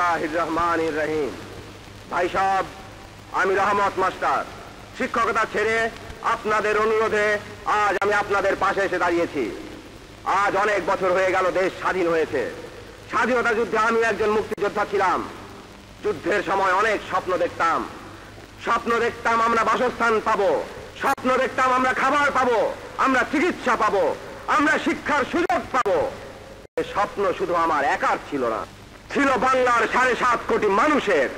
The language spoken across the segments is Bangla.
বিসমিল্লাহির রহমানির রহিম। ভাই সাহেব, আমি রহমত মাস্টার শিক্ষকতা ছেড়ে আপনাদের অনুরোধে আজ আমি আপনাদের পাশে এসে দাঁড়িয়েছি। আজ অনেক বছর হয়ে গেল দেশ স্বাধীন হয়েছে। স্বাধীনতা যুদ্ধে আমি একজন মুক্তিযোদ্ধা ছিলাম। যুদ্ধের সময় অনেক স্বপ্ন দেখতাম। স্বপ্ন দেখতাম আমরা বাসস্থান পাবো, স্বপ্ন দেখতাম আমরা খাবার পাবো, আমরা চিকিৎসা পাবো, আমরা শিক্ষার সুযোগ পাবো। এই স্বপ্ন শুধু আমার একার ছিল না, ছিল বাংলার 7.5 কোটি মানুষের।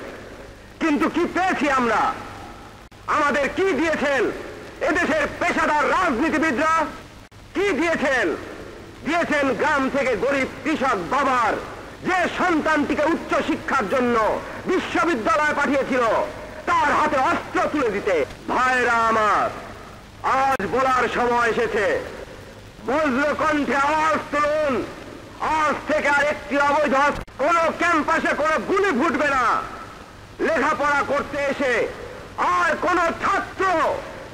কিন্তু কি পেয়েছি আমরা? আমাদের কি দিয়েছেন এদেশের পেশাদার রাজনীতিবিদরা? কি দিয়েছেন? দিয়েছেন গ্রাম থেকে গরিব কৃষক বাবার যে সন্তানটিকে উচ্চ শিক্ষার জন্য বিশ্ববিদ্যালয়ে পাঠিয়েছিল তার হাতে অস্ত্র তুলে দিতে। ভাইরা আমার, আজ বলার সময় এসেছে। বজ্র কণ্ঠে আওয়াজ তুলুন, আজ থেকে আর একটি অবৈধ কোন ক্যাম্পাসে কোনো গুলি ফুটবে না। লেখাপড়া করতে এসে আর কোন ছাত্র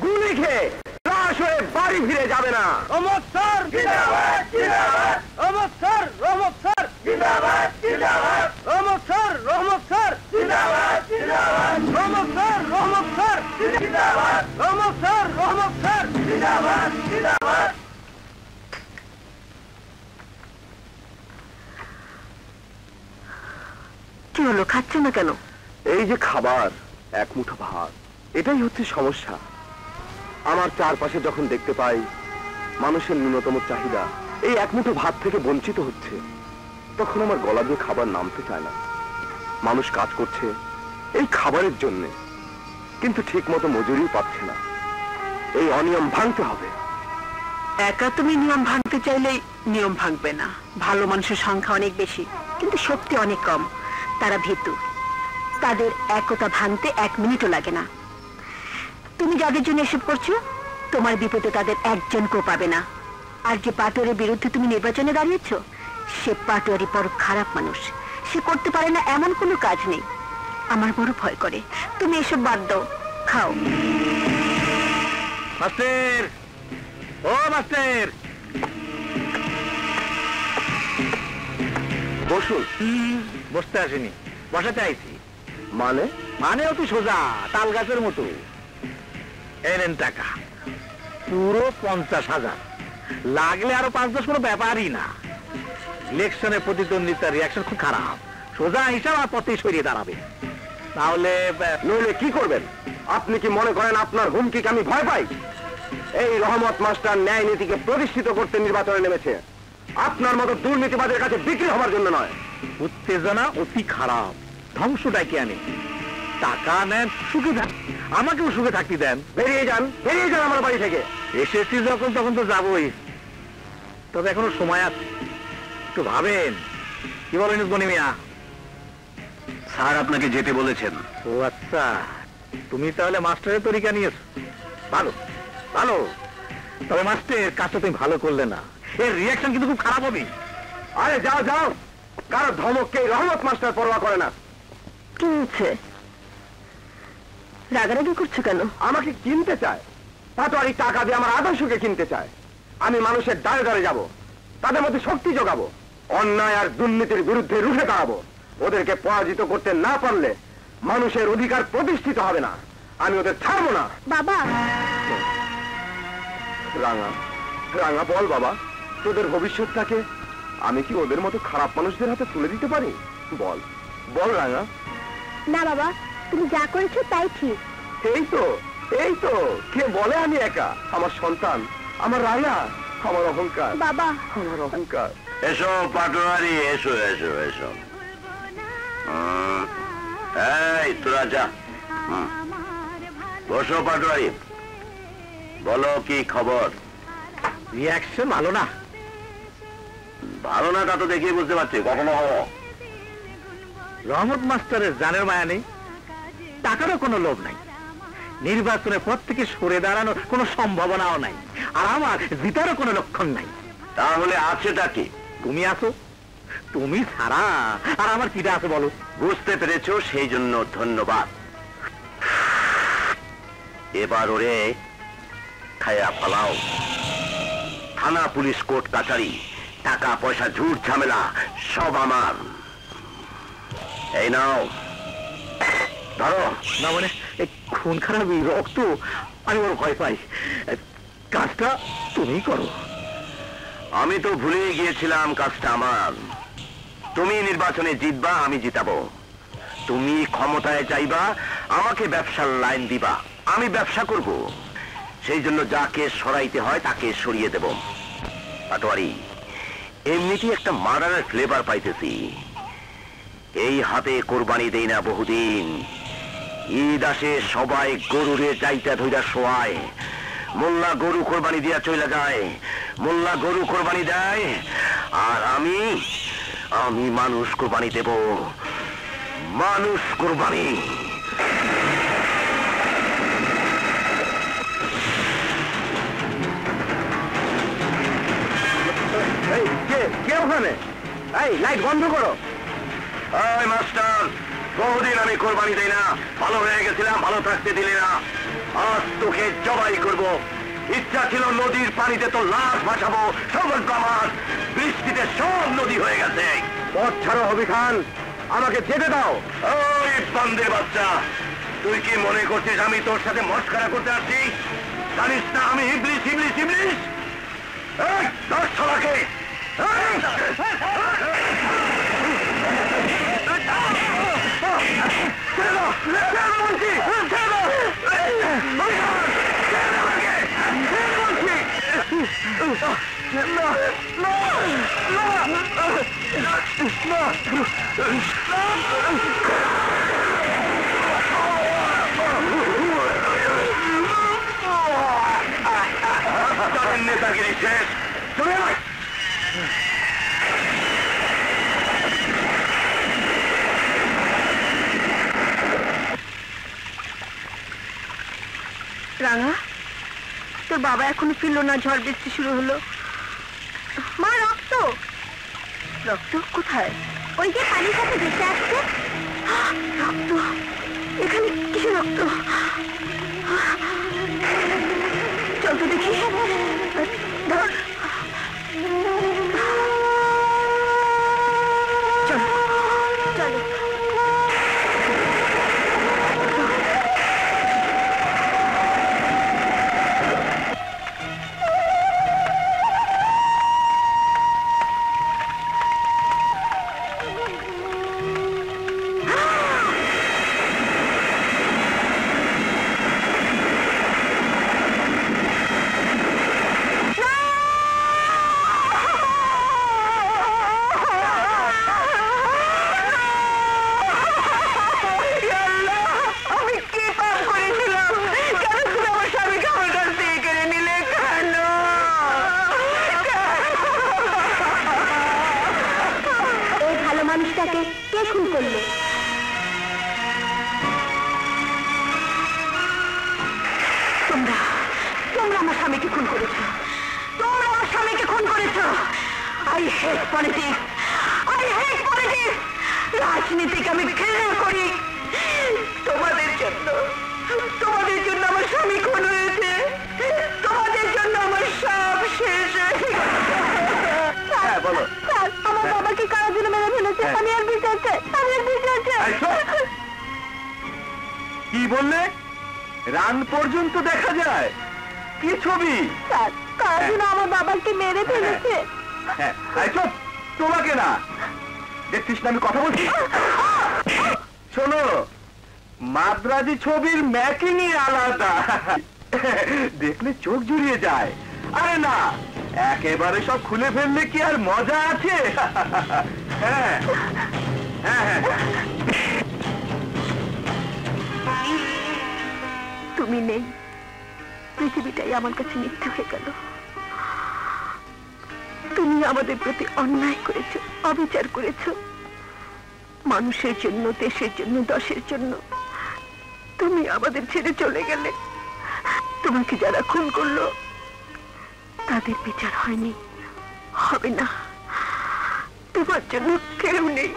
গুলি খেয়ে লাশ হয়ে বাড়ি ফিরে যাবে না। রহমত স্যার জিন্দাবাদ, জিন্দাবাদ। রহমত স্যার, রহমত স্যার জিন্দাবাদ, জিন্দাবাদ। রহমত স্যার, রহমত স্যার জিন্দাবাদ, জিন্দাবাদ। রহমত স্যার, রহমত স্যার জিন্দাবাদ। রহমত স্যার, রহমত স্যার জিন্দাবাদ, জিন্দাবাদ। কি হলো, খাচ্ছ না কেন? এই যে খাবার, এক মুঠো ভাত, এটাই হচ্ছে সমস্যা। আমার চারপাশে যখন দেখতে পাই মানুষের ন্যূনতম চাহিদা এই এক মুঠো ভাত থেকে বঞ্চিত হচ্ছে, তখন আমার গলা দিয়ে খাবার নামতে চায় না। মানুষ কাজ করছে এই খাবারের জন্যে, কিন্তু ঠিক মতো মজুরিও পাচ্ছে না। এই অনিয়ম ভাঙতে হবে। একা তুমি নিয়ম ভাঙতে চাইলেই নিয়ম ভাঙবে না। ভালো মানুষের সংখ্যা অনেক বেশি, কিন্তু শক্তি অনেক কম। তারা ভীতু, তাদের একতা ভাঙতে 1 মিনিটও লাগে না। তুমি যাদের জন্য এসব করছো, তোমার বিপদে তাদের একজনকেও পাবে না। আর যে পাটোয়ারির বিরুদ্ধে তুমি নির্বাচনে দাঁড়িয়েছ, সে পাটোয়ারি বড় খারাপ মানুষ। সে করতে পারে না এমন কোনো কাজ নেই। আমার বড় ভয় করে। তুমি এসব বাদ দাও, খাও। মাস্টার, ও মাস্টার, বসুন। বসতে আসেনি, বসাতে আইছি। মানে? মানে অতি সোজা, তাল গাছের মতো। এই নেন টাকা, পুরো 50,000। লাগলে আরো 5-10 কোনো ব্যাপারই না। ইলেকশনে প্রতিদ্বন্দ্বিতার রিয়াকশন খুব খারাপ। সোজা হিসাব আর পথে সরিয়ে দাঁড়াবে। তাহলে নইলে কি করবেন? আপনি কি মনে করেন আপনার হুমকিকে আমি ভয় পাই? এই রহমত মাস্টার ন্যায় নীতিকে প্রতিষ্ঠিত করতে নির্বাচনে নেমেছে, আপনার মতো দুর্নীতিবাদের কাছে বিক্রি হওয়ার জন্য নয়। উত্তেজনা অতি খারাপ, ধ্বংস ডাকে আনে। টাকা নেন, সুখে থাক, আমাকেও সুখে থাকতে দেন। বেরিয়ে যান, বেরিয়ে যান আমার বাড়ি থেকে। এসেছি যখন তখন তো যাবই, তবে এখনো সময় আছে, একটু ভাবেন। কি বলেন গনি মিয়া? স্যার আপনাকে যেতে বলেছেন। ও আচ্ছা, তুমি তাহলে মাস্টারের তরিকা নিয়েছো। ভালো ভালো, তবে মাস্টার কাজটা তুমি ভালো করলে না। এর রিয়াকশন কিন্তু খুব খারাপ হবে। আরে যাও যাও, কারো ধমককে রহমত মাস্টার পরোয়া করে না। কি হচ্ছে? রাগারাগি করছো কেন? আমাকে কিনতে চায়, পাটোয়ারি টাকা দিয়ে আমার আদর্শকে কিনতে চায়। আমি মানুষের দ্বারে দ্বারে যাব, তাদের মধ্যে শক্তি যোগাবো, অন্যায় আর দুর্নীতির বিরুদ্ধে রুখে দাঁড়াবো। ওদেরকে পরাজিত করতে না পারলে মানুষের অধিকার প্রতিষ্ঠিত হবে না। আমি ওদের ছাড়বো না। বাবা, রাঙা, রাঙা বল বাবা, তোদের ভবিষ্যৎটাকে আমি কি ওদের মতো খারাপ মানুষদের হাতে তুলে দিতে পারি? বল বল রাঙা। না বাবা, তুমি যা করেছো তাই ঠিক। এই তো, এই তো, কে বলে আমি একা? আমার সন্তান, আমার রাঙা, আমার অহংকার। বাবা, আমার অহংকার। এসো পাটোয়ারি, এসো এসো এসো। এই তোরা যা, বসো পাটোয়ারি, বলো কি খবর? রিয়াকশন ভালো না। ভালো না তা তো দেখিয়ে বুঝতে পারছি, ঘটনা হলো রহমত মাস্টারের জানের মায়া নেই, টাকারও কোনো লোভ নাই, নির্বাচনের পর থেকে সরে দাঁড়ানোর কোনো সম্ভাবনাও নাই, আর আমার জিতারও কোনো লক্ষণ নাই। তাহলে আছেটা কি? তুমি আছো, তুমি ছাড়া আর আমার কিটা আছে বলো? বুঝতে পেরেছো, সেই জন্য ধন্যবাদ। এবার ওরে খায়া পালাও। থানা, পুলিশ, কোর্ট কাছারি, টাকা পয়সা, ঝুট ঝামেলা সব আমার। এই নাও ধরো। না মানে খুন খারাপই, রক্ত, আমি বড় ভয় পাই। কাজটা তুমি করো। আমি তো ভুলেই গিয়েছিলাম কাজটা আমার। তুমি নির্বাচনে জিতবা, আমি জিতাবো। তুমি ক্ষমতায় চাইবা, আমাকে ব্যবসার লাইন দিবা, আমি ব্যবসা করব। সেই জন্য যাকে সরাইতে হয় তাকে সরিয়ে দেব। পাটোয়ারি, এমনিতেই একটা মার্ডারের ফ্লেভার পাইতেছি। এই হাতে কোরবানি দেই না বহুদিন। ঈদ আসে, সবাই গরুরে যাইতা ধইরা শোয়ায়। মোল্লা গরু কোরবানি দিয়া চলে যায়, মোল্লা গরু কোরবানি দেয়, আর আমি মানুষ কোরবানি দেব। মানুষ কোরবানি। কে ওখানে? এই লাইট বন্ধ করো। এই মাস্টার, বহুদিন আমি কোরবানি দেই না। ভালো হয়ে গেছিলাম, ভালো থাকতে দিলে না। আজ তোকে জবাই করব। ইচ্ছা ছিল নদীর পানিতে তো লাশ ভাসাবো, সৌভাগ্য আমার বৃষ্টিতে সব নদী হয়ে গেছে। পথ ছাড়ো হবি খান, আমাকে যেতে দাও। ওই বান্দের বাচ্চা, তুই কি মনে করছিস আমি তোর সাথে মস্করা করতে আসছি? জানিস না আমি ইবলিস ইবলিস ইবলিস। এই দশ ছলাকে নেতাগিরি শেষ। চলে আয়। রাঙা, তোর বাবা এখনো ফিরলো না, ঝড় বৃষ্টি শুরু হলো। মা, রক্ত। রক্ত কোথায়? ওই যে পানির সাথে ভেসে আসছে। রক্ত? এখানে কিসের রক্ত? চল তো দেখি। ধর। চলো চলো। মানুষটাকে কে খুন করলো? তোমরা তোমরা আমার স্বামীকে খুন করেছো। তোমরা আমার স্বামীকে খুন করেছো। I hate politics, I hate politics. রাজনীতিকে আমি ঘৃণা করি। তোমাদের জন্য আমার স্বামী খুন হয়েছে। তোমাদের জন্য আমার সব শেষ হয়ে গেছে। হ্যাঁ বলো। আমার বাবাকে কারা জন্য মেরে ফেলেছে। আমি আর বিচার চাই, আমি আর বিচার চাই। কি বললে? রান পর্যন্ত দেখা যায়? কি ছবি? স্যার, কারা জন্য আমার বাবাকে মেরে ফেলেছে। হ্যাঁ, চুপ, তোমাকে না। দেখছিস না আমি কথা বলছি? শোনো, মাদ্রাজি ছবির মেকিংই আলাদা। দেখলে চোখ জুড়িয়ে যায়। আরে না, একেবারে সব খুলে ফেললে কি আর মজা আছে? হ্যাঁ হ্যাঁ হ্যাঁ। তুমি নেই, পৃথিবীটাই আমার কাছে মিথ্যে হয়ে গেল। তুমি আমাদের প্রতি অন্যায় করেছো, অবিচার করেছো। মানুষের জন্য, দেশের জন্য, দশের জন্য তুমি আমাদের ছেড়ে চলে গেলে। তোমাকে যারা খুন করলো তাদের বিচার হয়নি, হবে না। তোমার জন্য কেউ নেই,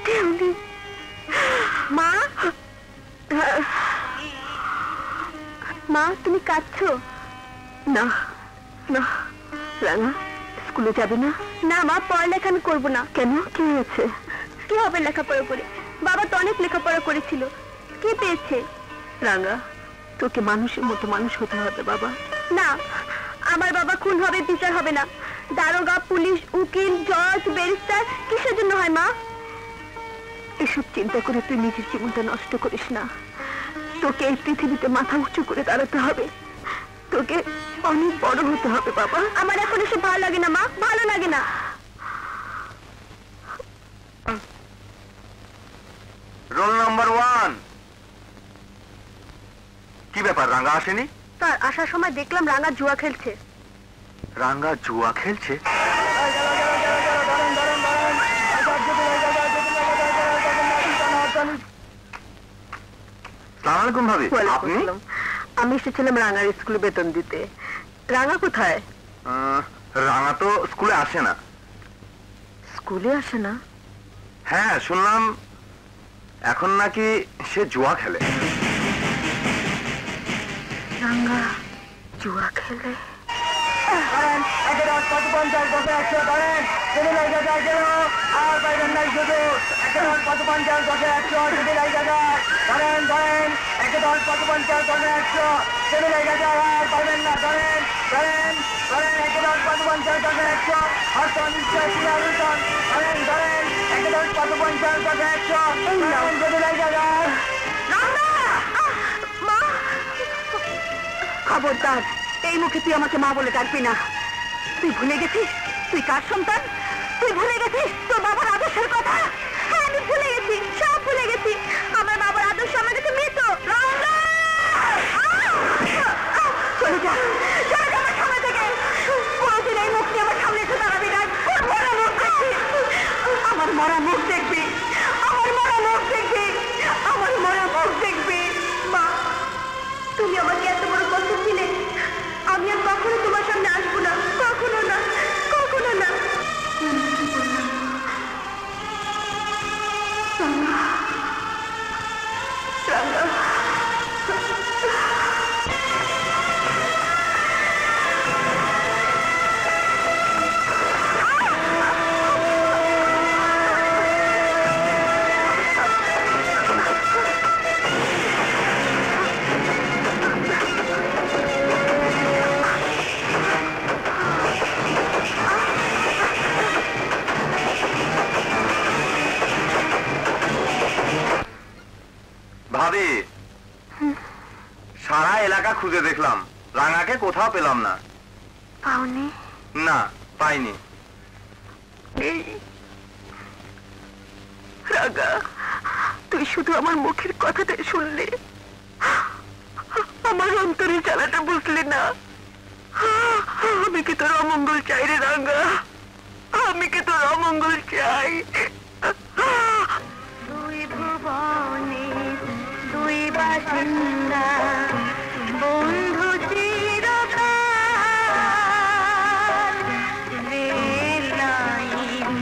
কেউ নেই। মা, মা তুমি কাঁদছো? না না রাঙা, স্কুলে যাবে না? না মা, পড়ালেখা আমি করবো না। কেন, কি হয়েছে? কি হবে লেখাপড়া করে? বাবা তো অনেক লেখাপড়া করেছিল, কি পেয়েছে? রাঙা, তোকে মানুষের মতো মানুষ হতে হবে বাবা। না, আমার বাবা খুন হবে, বিচার হবে না। দারোগা, পুলিশ, উকিল, জজ, ব্যারিস্টার কিসের জন্য হয় মা? এসব চিন্তা করে তুই নিজের জীবনটা নষ্ট করিস না। তোকে এই পৃথিবীতে মাথা উঁচু করে দাঁড়াতে হবে, তোকে অনেক বড় হতে হবে বাবা। আমার এখন এসব ভালো লাগে না মা, ভালো লাগে না। Roll number 1। কি ব্যাপার, রাঙ্গা আসেনি? তার আসার সময় দেখলাম রাঙা জুয়া খেলছে। রাঙ্গা জুয়া খেলছে? সালাম আলাইকুম ভাবি। আপনি? আমি এসেছিলাম রাঙার স্কুলে বেতন দিতে। রাঙা কোথায়? রাঙ্গা তো স্কুলে আসে না। স্কুলে আসে না? হ্যাঁ, শুনলাম এখন নাকি সে জুয়া খেলে। রাঙা জুয়া খেলে? খবরদার, এই মুখে তুই আমাকে মা বলে ডাকবি না। তুই ভুলে গেছিস তুই কার সন্তান? তুই ভুলে গেছিস তোর বাবার আদর্শের কথা? হ্যাঁ, আমি ভুলে গেছি, সব ভুলে গেছি। আমার বাবার আদর্শ আমার কাছে মৃত। চলে যা, চলে যা আমার সামনে থেকে। কোনোদিন এই মুখ নিয়ে আমার সামনে এসে দাঁড়াবি না। আমার মরা মুখ দেখবি, আমার মরা মুখ দেখবি, আমার মরা মুখ দেখবি। মা, তুমি আমাকে এত বড় কষ্ট দিলে, আমি আর কখনো তোমার সামনে আসবো না, কখনো না, কখনো না। ভাবি, সারা এলাকা খুঁজে দেখলাম, রাঙাকে কোথাও পেলাম না। পাওনি? না, পাইনি। রাগা, তুই শুধু আমার মুখের কথাটাই শুনলি, আমার অন্তরের জ্বালাটা বুঝলি না। আমি কি তোর অমঙ্গল চাই রে রাগা, আমি কি তোর অমঙ্গল চাই? দুই ভুবনে দুই বাসিন্দা, বন্ধু চিরকাল, রেল লাইন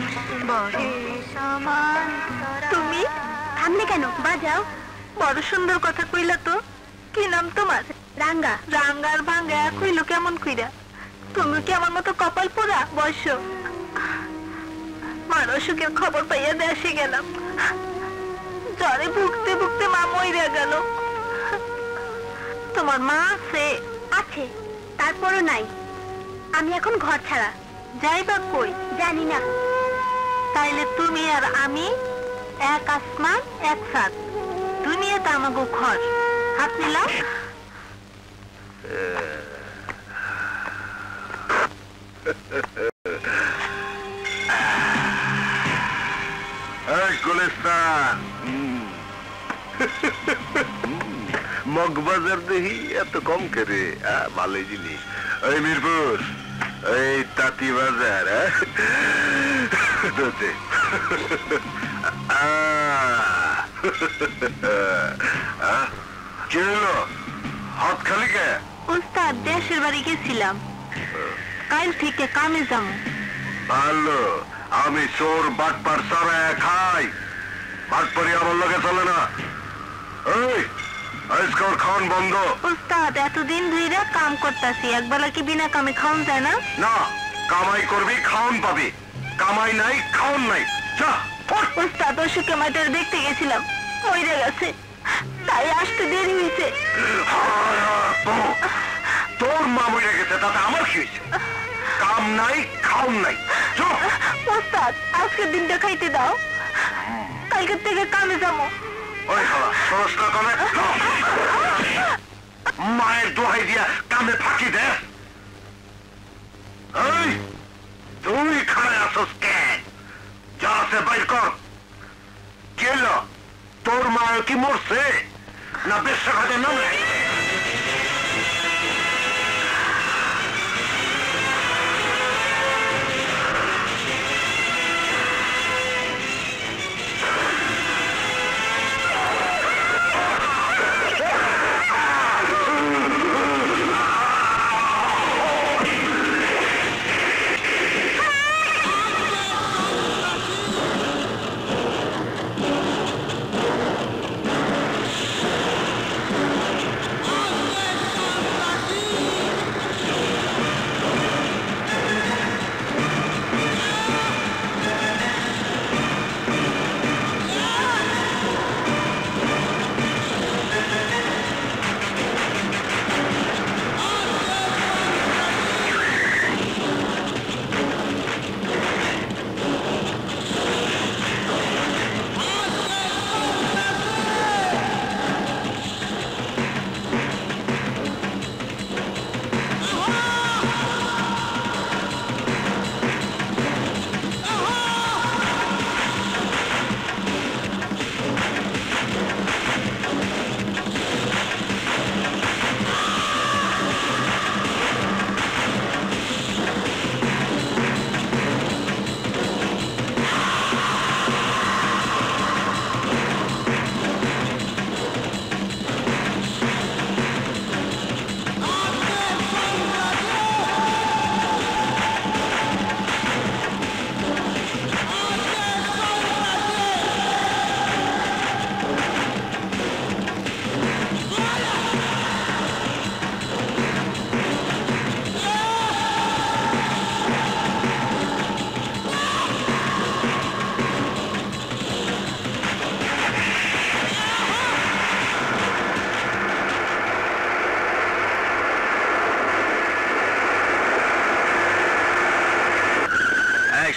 বহে সমান। তুমি থামলে কেন? বাজাও। বড় সুন্দর কথা কইলা তো। কি নাম তোমার? রাঙ্গা। রাঙ্গার ভাঙ্গা কইলো কেমন কইরা? তুমি কি আমার মতো কপাল পোড়া? বসো। মার অসুখের খবর পাইয়া দেশে গেলাম, জ্বরে ভুগতে ভুগতে মা মইরা গেল। তোমার মা আছে? আছে, তারপরও নাই। আমি এখন ঘর ছাড়া। যাইবা কই? জানি না। তাইলে তুমি আর আমি এক আসমান এক ছাদ, দুনিয়াতে আমাগো ঘর। হাত নিলাম। গুলিস্তান মগবাজার দেখি এত কম করে, ভালো জিনিস। ওই মিরপুর, ওই তাঁতি বাজার, কি হলো হাত খালি কে? উস্তাদ, দেশের বাড়ি গেছিলাম, কাল থেকে কামে যাবো। ভালো, আমি চোর বাটপার সারায় খাই, বাটপারি আমার লোকে চলে না। এই আজকাল খাওয়ান বন্ধ। উস্তাদ, এতদিন ধরে কাম করতেছি, একবেলা কি বিনা কামে খাওয়ান যায় না? না, কামাই করবি খাওন পাবি, কামাই নাই খাওন নাই। যা ওস্তাদ অসুখে মাঠের দেখতে গেছিলাম, মরে গেছে, তাই আসতে দেরি হয়েছে। তোর মা মরে গেছে তাতে আমার কি হয়েছে? কাম নাই খাও নাই। ওস্তাদ আজকের দিনটা খাইতে দাও, কালকের থেকে কামে যাবো। ওই হালা সরসটা কামে মায়ের দোহাই দিয়া কামে ফাঁকি দে। এই তুই খায় আসস কেন? যা আছে বাইর কর। কেল তোর মা কি মরছে না বেশ্যা খাতে নামে?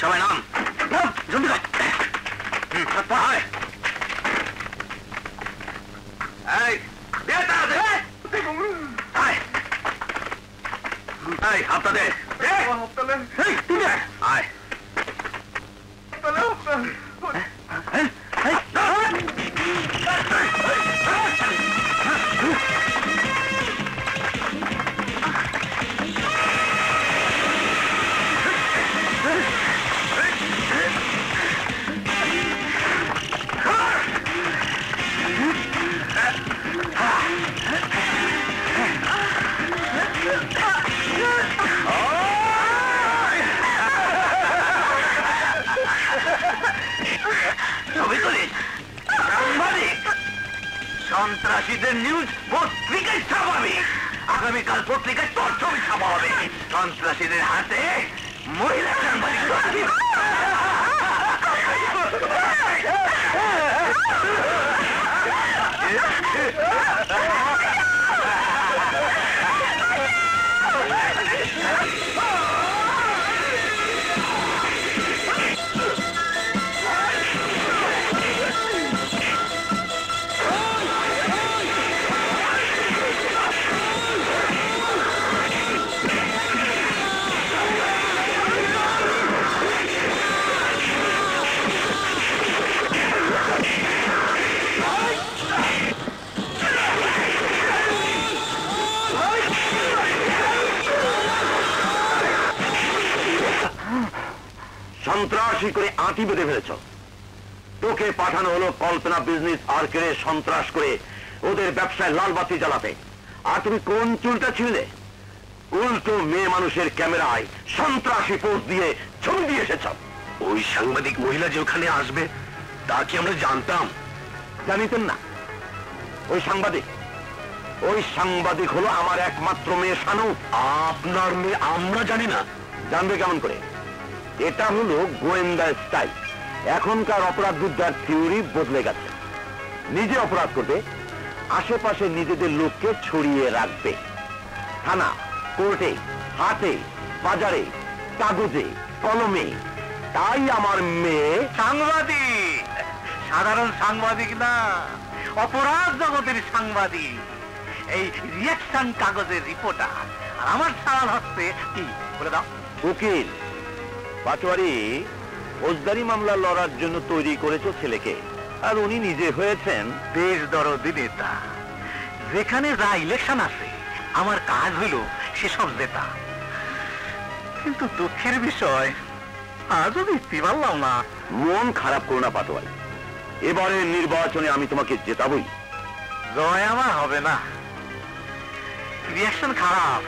সবাই নাম জলদি হাতটা দে আয়। সন্ত্রাসীদের নিউজ পত্রিকায় ছাপাবে, আগামীকাল পত্রিকায় তোর ছবি ছাপা হবে। সন্ত্রাসীদের হাতে মহিলা সাংবাদিক। সন্ত্রাসী করে আঁটি বেঁধে ফেলেছ। তোকে পাঠানো হলো কল্পনা বিজনেস আর্কেরে সন্ত্রাস করে ওদের ব্যবসায় লাল বাতি জ্বালাতে। আর তুমি কোন চুলটা ছিঁড়লে? উল্টো মেয়ে মানুষের ক্যামেরায় সন্ত্রাসী পোস্ট দিয়ে ছবি দিয়ে এসেছ। ওই সাংবাদিক মহিলা যে ওখানে আসবে তা কি আমরা জানতাম? জানিতেন না? ওই সাংবাদিক হলো আমার একমাত্র মেয়ে শানু। আপনার মেয়ে? আমরা জানি না। জানবে কেমন করে? এটা হলো গোয়েন্দা স্টাইল। এখনকার অপরাধ বিদ্যার থিওরি বদলে গেছে। নিজে অপরাধ করবে, আশেপাশে নিজেদের লোককে ছড়িয়ে রাখবে। থানা, কোর্টে, হাটে, বাজারে, কাগজে, কলমে। তাই আমার মেয়ে সাংবাদিক, সাধারণ সাংবাদিক না, অপরাধ জগতের সাংবাদিক, এই রিয়াকশন কাগজের রিপোর্টার। আর আমার সারাল হচ্ছে কি বলে দাও? উকিল। পাটোয়ারি ফৌজদারি মামলা লড়ার জন্য তৈরি করেছে ছেলেকে, আর উনি নিজে হয়েছেন দেশ দরদি নেতা। যেখানে যা ইলেকশন আছে, আমার কাজ হলো সেসব জেতা। কিন্তু দুঃখের বিষয়, আজও জিততে পারলাম না। মন খারাপ করো না পাটোয়ারি, এবারে নির্বাচনে আমি তোমাকে জেতাবই। জয় আমার হবে না, রিয়াকশন খারাপ।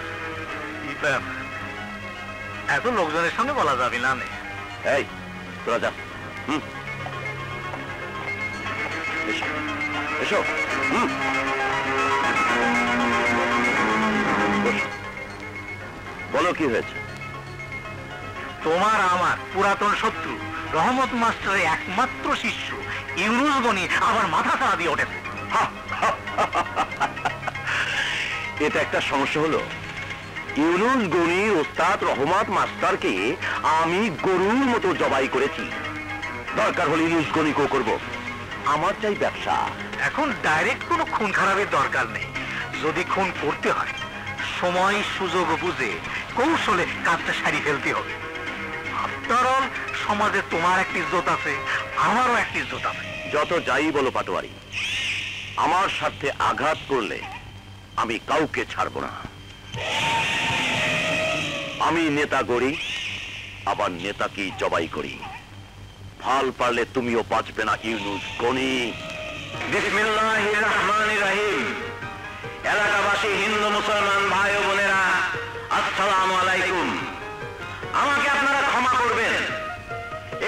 এত লোকজনের সঙ্গে বলা যাবে না। এই তোরা যা। এসো, এসো। বসো। বলো কি হয়েছে? তোমার আমার পুরাতন শত্রু রহমত মাস্টারের একমাত্র শিষ্য ইউনুস গনি আবার মাথা ছাড়া দিয়ে ওঠেছে। এটা একটা সমস্যা হলো। ইউনুস গনি ওস্তাদ রহমত মাস্টারকে আমি গরুর মতো জবাই করেছি। দরকার হলে ইউনুস গনিকেও করবো। আমার চাই ব্যবসা। এখন ডাইরেক্ট কোনো খুন খারাপের দরকার নেই। যদি খুন করতে হয়, সময় সুযোগ বুঝে কৌশলে কাজটা সারি ফেলতে হবে। আফটার অল, সমাজে তোমার একটি ইজ্জত আছে, আমারও একটি ইজ্জত আছে। যত যাই বলো পাটোয়ারি, আমার সাথে আঘাত করলে আমি কাউকে ছাড়ব না। আমি নেতা গড়ি, আবার নেতাকেই জবাই করি। ফাল পারলে তুমিও বাঁচবে না ইউনুস গনি। বিসমিল্লাহির রহমানির রহিম। এলাকাবাসী, হিন্দু মুসলমান ভাই ও বোনেরা, আসসালামু আলাইকুম। আমাকে আপনারা ক্ষমা করবেন।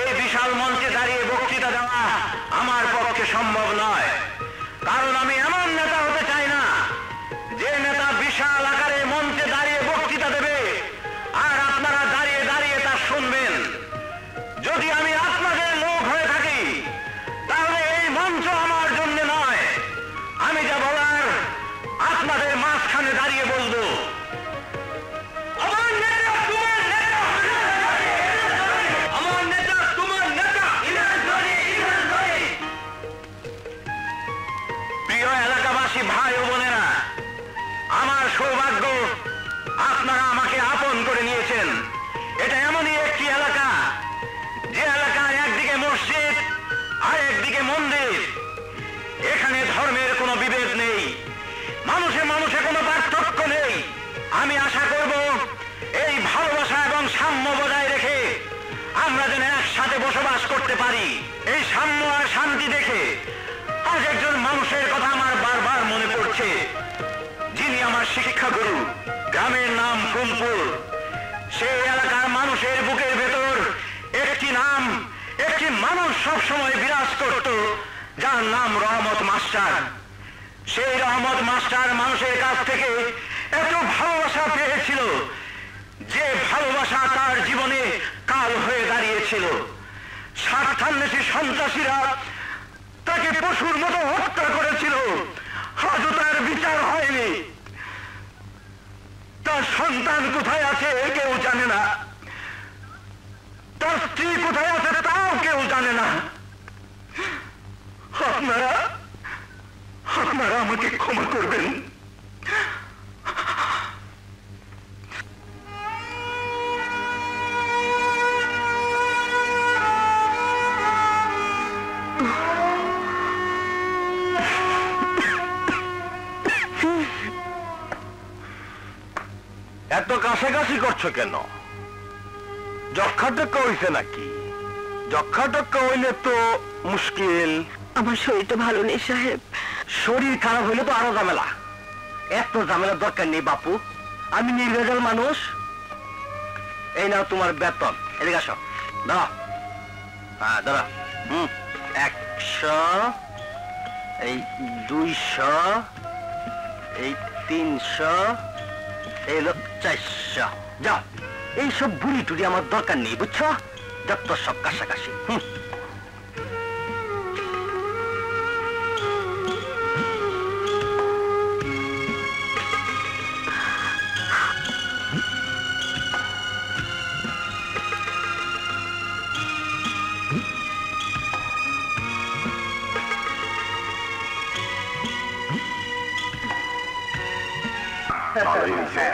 এই বিশাল মঞ্চে দাঁড়িয়ে বক্তৃতা দেওয়া আমার পক্ষে সম্ভব নয়, কারণ আমি এমন নেতা হতে চাই না যে নেতা বিশাল আকারে মঞ্চে দাঁড়িয়ে বক্তৃতা দেবে আর আপনারা দাঁড়িয়ে দাঁড়িয়ে তা শুনবেন। যদি আমি আপনাদের লোক হয়ে থাকি, তাহলে এই মঞ্চ আমার জন্য নয়। আমি যা বলার আপনাদের মাঝখানে দাঁড়িয়ে বলবো। আমার নেতা তোমার নেতা, আমার নেতা তোমার নেতা। প্রিয় এলাকাবাসী ভাই ও বোনেরা, আমার সৌভাগ্য আপনারা আমাকে আপন করে নিয়েছেন। এটা এমনই একটি এলাকা, যে এলাকায় একদিকে মসজিদ আর একদিকে মন্দির। এখানে ধর্মের কোনো বিভেদ নেই, মানুষে মানুষে কোনো পার্থক্য নেই। আমি আশা করব এই ভালোবাসা এবং সাম্য বজায় রেখে আমরা যেন একসাথে বসবাস করতে পারি। এই সাম্য আর শান্তি দেখে আজ একজন মানুষের কথা আমার বারবার মনে পড়ছে, যিনি আমার শিক্ষাগুরু। গ্রামের নাম ফুলপুর। সেই এলাকার মানুষের বুকের ভেতর একটি নাম, একটি মানুষ সবসময় বিরাজ করত, যার নাম রহমত মাস্টার। সেই রহমত মাস্টার মানুষের কাছ থেকে এত ভালোবাসা পেয়েছিল, যে ভালোবাসা তার জীবনে কাল হয়ে দাঁড়িয়েছিল। স্বার্থান্বেষী সন্ত্রাসীরা তাকে পশুর মতো হত্যা করেছিল, আজও তার বিচার হয়নি। তার সন্তান কোথায় আছে কেউ জানে না, তার স্ত্রী কোথায় আছে তাও কেউ জানে না। আপনারা আপনারা আমাকে ক্ষমা করবেন। এত কাছাকাছি করছো কেন? যক্ষা টক্কা হইছে নাকি? যক্ষা টক্কা হইলে তো মুশকিল। আমার শরীরটা ভালো নেই সাহেব। শরীর খারাপ হইলে তো আরো ঝামেলা। এত ঝামেলার দরকার নেই বাপু, আমি নির্ভেজাল মানুষ। এই নাও তোমার বেতন, এদিকে আসো। দাঁড়া, হ্যাঁ দাঁড়া। 100, এই 200, এই 300, এই 400। যাও, এইসব বুড়ি টুড়ি আমার দরকার নেই, বুঝছো? যত সব কাছাকাছি। ভালোই হয়েছে।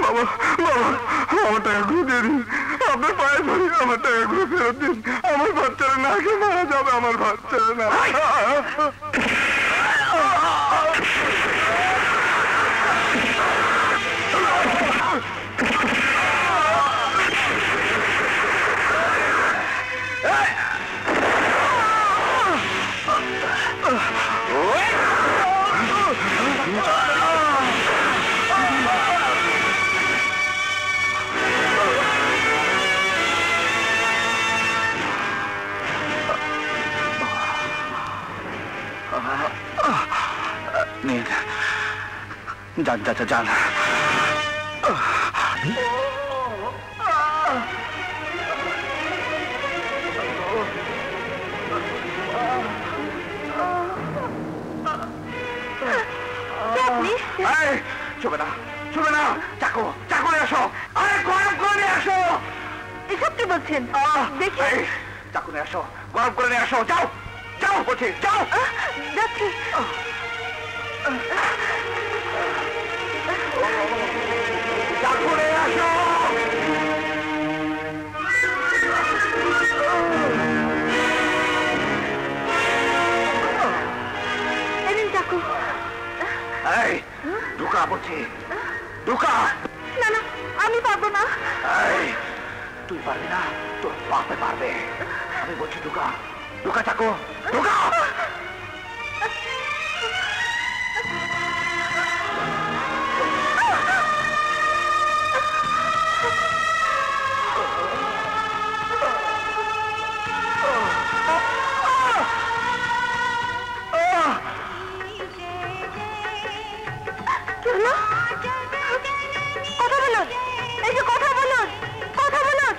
বাবা বাবা আমার টাকাগুলো দিয়ে দিন, আপনার পায়ে ধরি, আমার টাকাগুলো ফেরত দিন। আমার বাচ্চারা না খেয়ে মারা যাবে, আমার বাচ্চারা না। যান চাচা যান। চলবে না, চলবে না, চাকু চাকু নিয়ে আসো, আরে গরম করে নিয়ে আসো। এসব কি বলছেন? দেখি চাকু নিয়ে আসো, গরম করে নিয়ে আসো, যাও যাও বলছি, যাও। যাচ্ছি। চাকু নিয়ে আসো। চাকু। এই ঢুকা বলছি, ঢুকা। না না, আমি পারবো না। এই তুই পারবি না, তোর বাপে পারবে। আমি বলছি ঢুকা, ঢুকা চাকু, ঢুকা। কথা বলুন, এই যে কথা বলুন, কথা বলুন।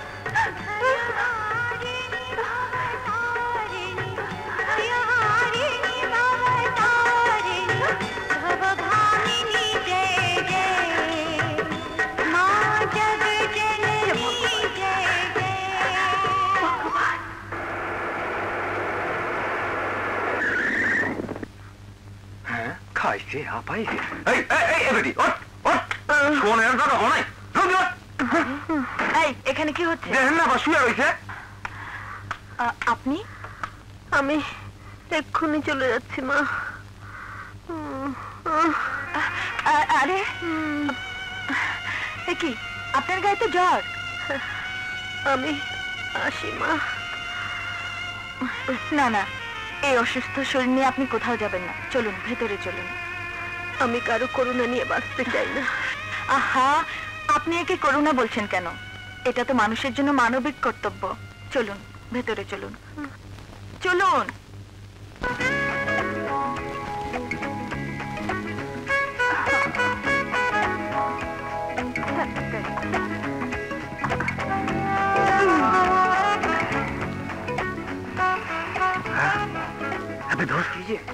খাইছে হাঁপাইছে। এই বেটি ওঠ ওঠ, শোনের কথা হয় এই এখানে কি হচ্ছে? দেখেন না শুয়ে রয়েছে। আপনি? আমি এক্ষুনি চলে যাচ্ছি মা। আরে কি আপনার গায়ে তো জ্বর? আমি আসি মা। না না, এই অসুস্থ শরীর নিয়ে আপনি কোথাও যাবেন না, চলুন ভেতরে চলুন। আমি কারো করুণা নিয়ে বাঁচতে চাই না। আহা, আপনি একে করুণা বলছেন কেন? এটা তো মানুষের জন্য মানবিক কর্তব্য। চলুন ভেতরে চলুন, চলুন।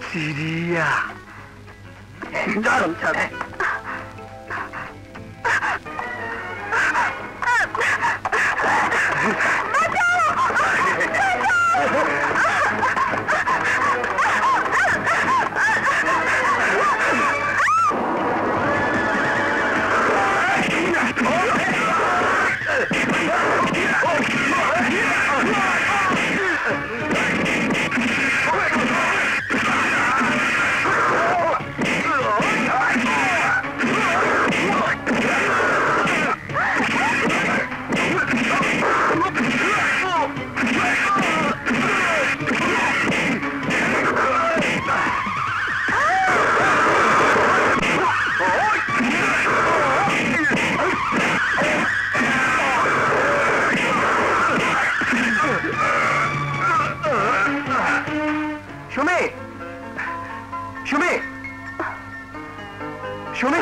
সিরিয়া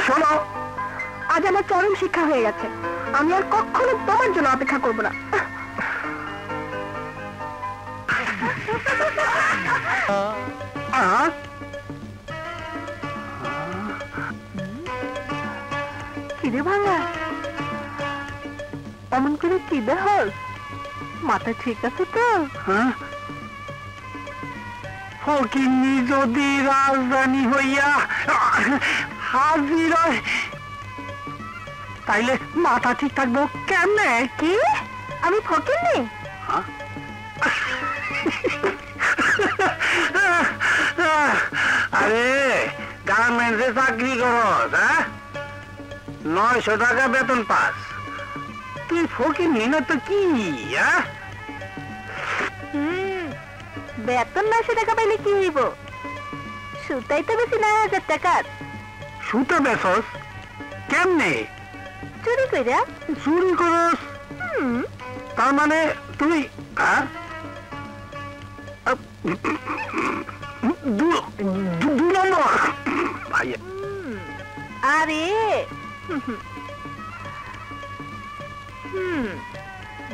শোনো, আজ আমার চরম শিক্ষা হয়ে গেছে। আমি আর কখনো তোমার জন্য অপেক্ষা করব না। কিরে ভাঙা, অমন করে কি দেহস? মাথা ঠিক আছে তো? ফকিন্নি যদি রাজধানী হইয়া হাজির হয় তাইলে মাথা ঠিক থাকবো কেমনে? কি আমি ফকির নেই? আরে গার্মেন্টসে চাকরি করস, হ্যাঁ? 900 টাকা বেতন পাস, তুই ফকির নি না তো কি? বেতন 900 টাকা পাইলে কি হইব? সুতাই তো বেশি 9,000 টাকার। সুতা বেচস কেমনে? চুরি কইরা। চুরি করস? তার মানে তুই দু নম্বর ভাই। আরে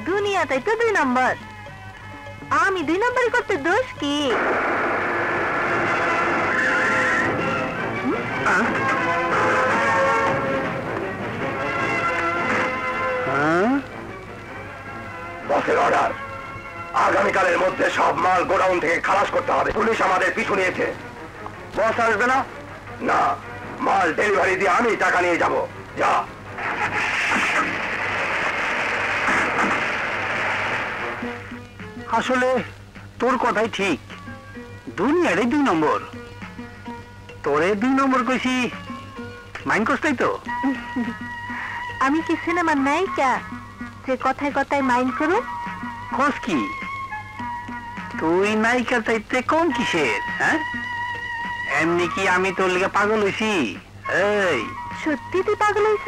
দুনিয়াটাই তো 2 নম্বর, আমি 2 নম্বরই করতে দোষ কি? বসের অর্ডার, আগামীকালের মধ্যে সব মাল গোডাউন থেকে খালাস করতে হবে। পুলিশ আমাদের পিছু নিয়েছে। বস আসবে না? না, মাল ডেলিভারি দিয়ে আমি টাকা নিয়ে যাব। যা। আসলে তোর কথাই ঠিক, দুনিয়ারে 2 নম্বর। তোরে 2 নম্বর কইছি, মাইন্ড করছাই তো? আমি কি সিনেমার নায়িকা যে কথায় কথায় মাইন্ড করো? খোঁজ কি তুই নায়িকা চাইতে কম কিসের? হ্যাঁ, এমনি কি আমি তোর লিগে পাগল হইছি? এই সত্যি তুই পাগল হইছ?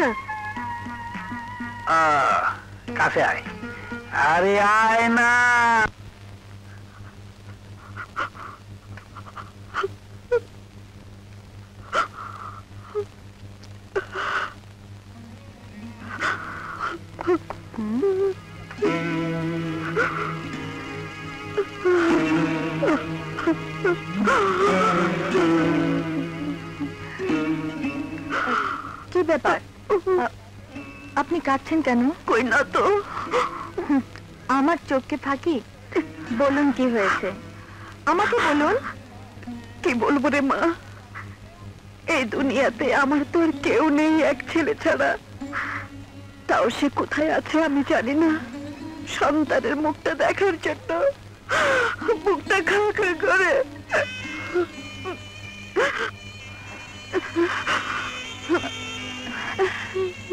কাছে আয়। আরে আয় না। কি ব্যাপার, আপনি কাঁদছেন কেন? কই না তো। আমার চোখকে ফাঁকি? বলুন কি হয়েছে, আমাকে বলুন। কি বলবো রে মা, এই দুনিয়াতে আমার তো আর কেউ নেই এক ছেলে ছাড়া। তাও সে কোথায় আছে আমি জানি না। সন্তানের মুখটা দেখার জন্য মুখটা খা খা করে।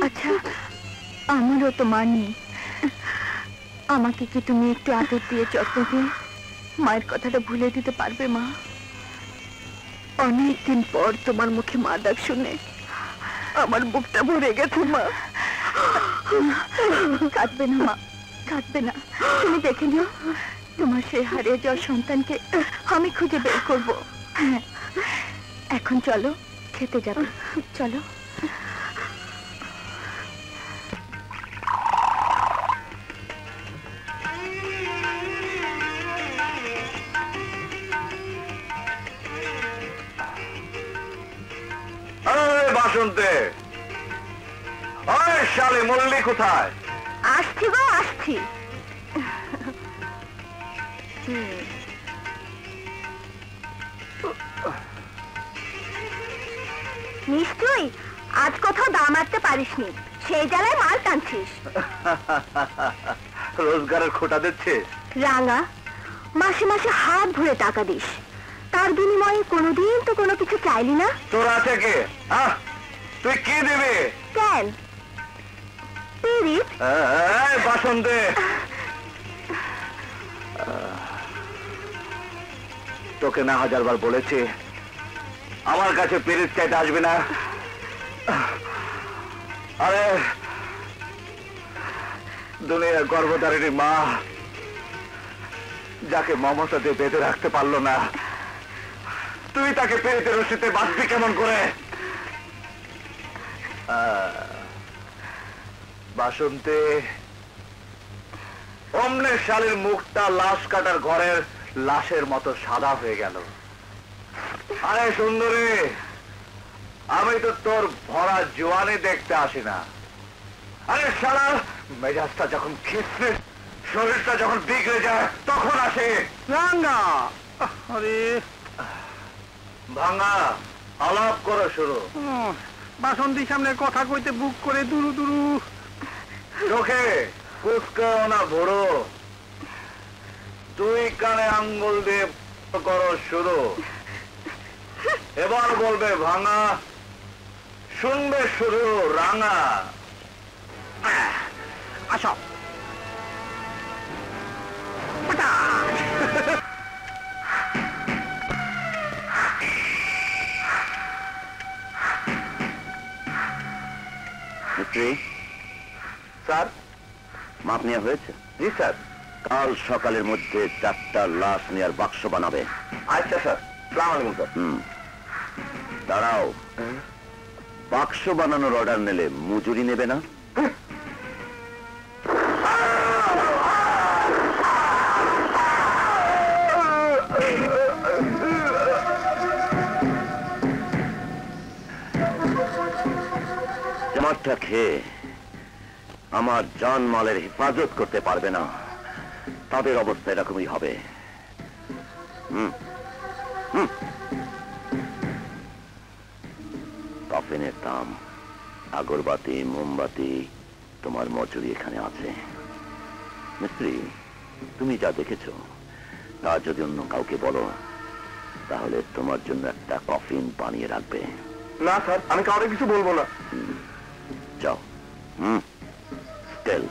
আচ্ছা, আমারও তো মা নেই, আমাকে কি তুমি একটু আদর দিয়ে যত্ন দিয়ে মায়ের কথাটা ভুলে দিতে পারবে মা? অনেকদিন পর তোমার মুখে মা ডাক শুনে আমার বুকটা ভরে গেছে মা। কাঁদবে না মা, কাঁদবে না। তুমি দেখে নিও, তোমার সেই হারিয়ে যাওয়া সন্তানকে আমি খুঁজে বের করবো। হ্যাঁ, এখন চলো খেতে যাবে, চলো। বাসন্তে, ওই শালে মল্লি কোথায়? আসছি গো, আসছি। নিশ্চয়ই আজ কোথাও দাম মারতে পারিসনি, সেই জ্বালায় মাল টানছিস। রোজগারের খোটা দিচ্ছে। রাঙা, মাসে মাসে হাত ভরে টাকা দিস, তার বিনিময়ে কোনোদিন তো কোনো কিছু চাইলি না। তোর আছে কে? তুই কি দিবি? কেন পিরিত? বাসন্তে, তোকে না 1000 বার বলেছি আমার কাছে পিরিত চাইতে আসবে না। আরে দুনিয়ার গর্ভধারিণী মা যাকে মমতা দিয়ে বেঁধে রাখতে পারলো না, তুই তাকে পিরিতের রশিতে বাঁধবি কেমন করে? বাসন্তে, অমনের শালের মুখটা লাশ কাটার ঘরের লাশের মতো সাদা হয়ে গেল। আরে সুন্দরী, আমি তো তোর ভরা জোয়ানে দেখতে আসি না। আরে শালা, মেজাজটা যখন খিচড়ে, শরীরটা যখন বিগড়ে যায় তখন আসে। রাঙ্গা, আরে ভাঙা আলাপ করো শুরু। বাসন্তীর সামনে কথা কইতে বুক করে দুরু দুরু চোখে কুচকাও না ভোরো, তুই কানে আঙ্গুল দিয়ে করো শুরু। এবার বলবে ভাঙা, শুনবে শুরু রাঙা। আসো স্যার, মাপ নেওয়া হয়েছে? জি স্যার। কাল সকালের মধ্যে 4টা লাশ নেওয়ার বাক্স বানাবে। আচ্ছা স্যার, সালাম আলাইকুম স্যার। দাঁড়াও, বাক্স বানানোর অর্ডার নিলে মজুরি নেবে না? জামাতটা খেয়ে আমার জান মালের হেফাজত করতে পারবে না, তাদের অবস্থা এরকমই হবে। কফিনের দাম, আগরবাতি, মোমবাতি, তোমার মজুরি এখানে আছে। মিস্ত্রি, তুমি যা দেখেছো তা যদি অন্য কাউকে বলো তাহলে তোমার জন্য একটা কফিন বানিয়ে রাখবে। না স্যার, আমি কাউকে কিছু বলবো না। যাও। স্টেল।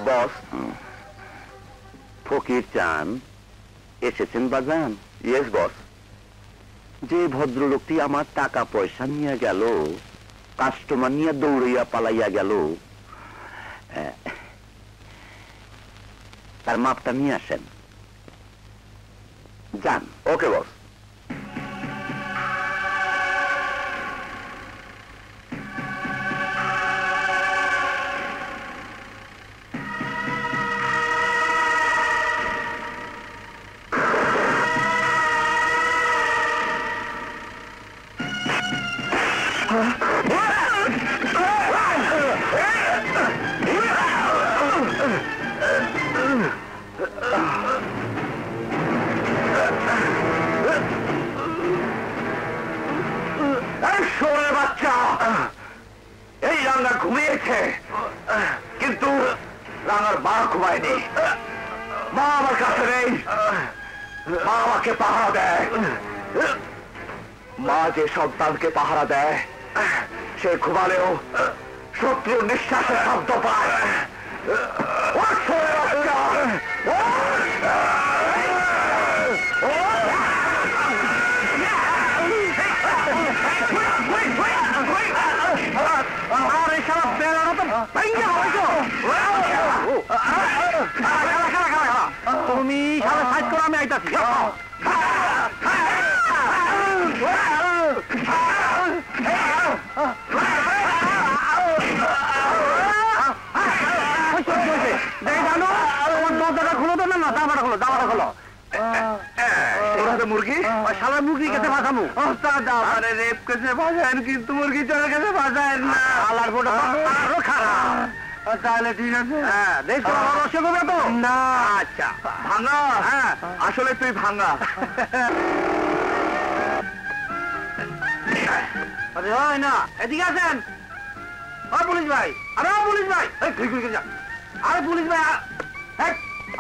বস, ফকির চান এসেছেন বাজান? Yes boss. যে ভদ্রলোকটি আমার টাকা পয়সা নিয়ে গেল, কাস্টমার নিয়ে দৌড়িয়া পালাইয়া গেল, তার মাপটা নিয়ে আসেন। যান। ওকে বস। এই রাঙা ঘুমিয়েছে, কিন্তু রাঙার মা ঘুমায়নি। মা আমার কাছে নেই, মা আমাকে পাহারা দেয়। মা যে সন্তানকে পাহারা দেয় সে ঘুমালেও শত্রুর নিঃশ্বাসের শব্দ পায়। তুমি সাইড করো, আমি আইতাছি। মুরগি সারা মুরগি কাছে ভাসামু, রেপ কাছে ভাসায়েন, কিন্তু মুরগি চলে গেছে ভাসায়েন না। আলার ফোটা আরো খারাপ। তাহলে ঠিক আছে, দেখো রসে করবে তো না। আচ্ছা ভাঙা, হ্যাঁ আসলে তুই ভাঙা। আরে হয় না, এদিকে আসেন। পুলিশ ভাই, আরে পুলিশ ভাই, আরে পুলিশ ভাই,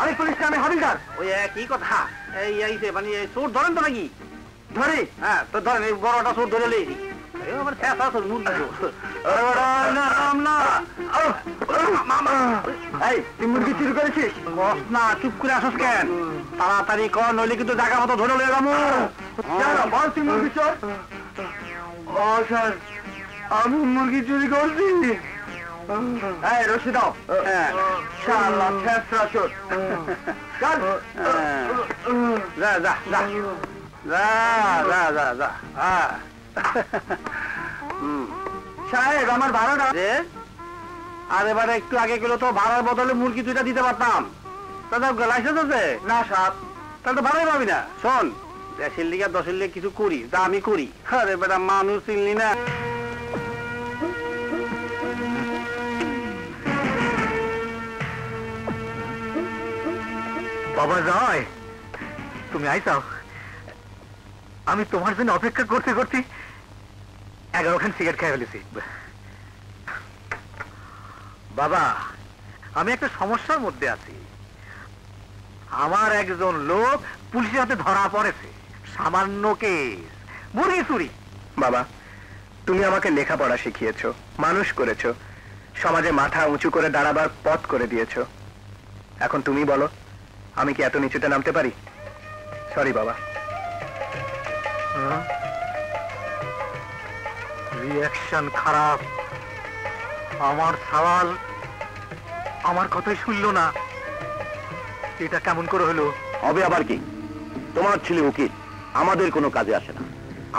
আরে পুলিশ, আমি হাবিলদার। ওই একই কথা। এই আইছে মানে চোর ধরেন তো নাকি? ধরি, হ্যাঁ তো ধরেন, এই বড়টা চোর ধরে লেই। মুরগি চুরি করেছিস? না, চুপ করে আসস কেন? তাড়াতাড়ি কর, নইলে কিন্তু জায়গা মতো ধরে লয়ে যাবো। বল তুই মুরগি চোর? ও স্যার, আমি মুরগি চুরি করছি। এই রশি দাও। শালা ছেঁচড়া চোর। চল যা যা যা যা যা যা যা। সাহেব, আমার ভাড়াটা। আর এবারে একটু আগে গেল তো ভাড়ার বদলে মুরগি দুইটা দিতে পারতাম। তাদের লাইসেন্স আছে না? সাপ, তাহলে তো ভাড়াই পাবি না। শোন, 10 লিগা 10 লিগে কিছু করি, তা আমি করি। আরে বেটা, মানুষ চিনলি না। বাবা জয়, তুমি আইসাও। আমি তোমার জন্য অপেক্ষা করতে করতে 11খান সিগারেট খেয়ে ফেলেছি। বাবা, আমি একটা সমস্যার মধ্যে আছি। আমার একজন লোক পুলিশের হাতে ধরা পড়েছে, সামান্য কেস, মুরগি চুরি। বাবা, তুমি আমাকে লেখাপড়া শিখিয়েছো, মানুষ করেছো, সমাজে মাথা উঁচু করে দাঁড়াবার পথ করে দিয়েছো। এখন তুমি বলো, আমি কি এত নিচুতে নামতে পারি? সরি বাবা। রিঅ্যাকশন খারাপ। আমার সওয়াল আমার কথাই শুনলো না, এটা কেমন করে হলো? হবে আবার কি? তোমার ছেলে উকিল, আমাদের কোনো কাজে আসে না।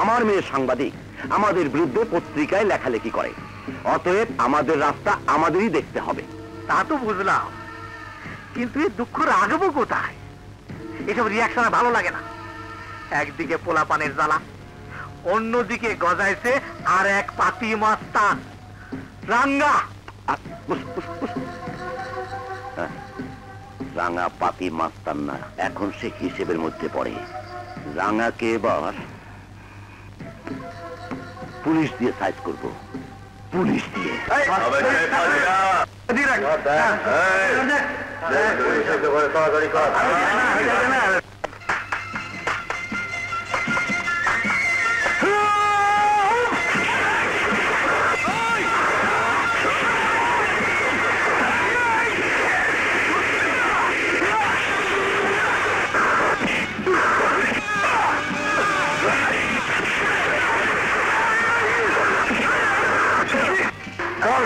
আমার মেয়ে সাংবাদিক, আমাদের বিরুদ্ধে পত্রিকায় লেখালেখি করে। অতএব আমাদের রাস্তা আমাদেরই দেখতে হবে। তা তো বুঝলাম, কিন্তু এই দুঃখ রাখবো কোথায়? এসব রিয়াকশন ভালো লাগে না। একদিকে পোলা পানের জ্বালা, অন্যদিকে গজাইছে আর এক পাতি মাস্তান রাঙ্গা। রাঙা পাতি মাস্তান না, এখন সে হিসেবের মধ্যে পড়ে। রাঙাকে এবার পুলিশ দিয়ে সাইজ করব, পুলিশ দিয়ে।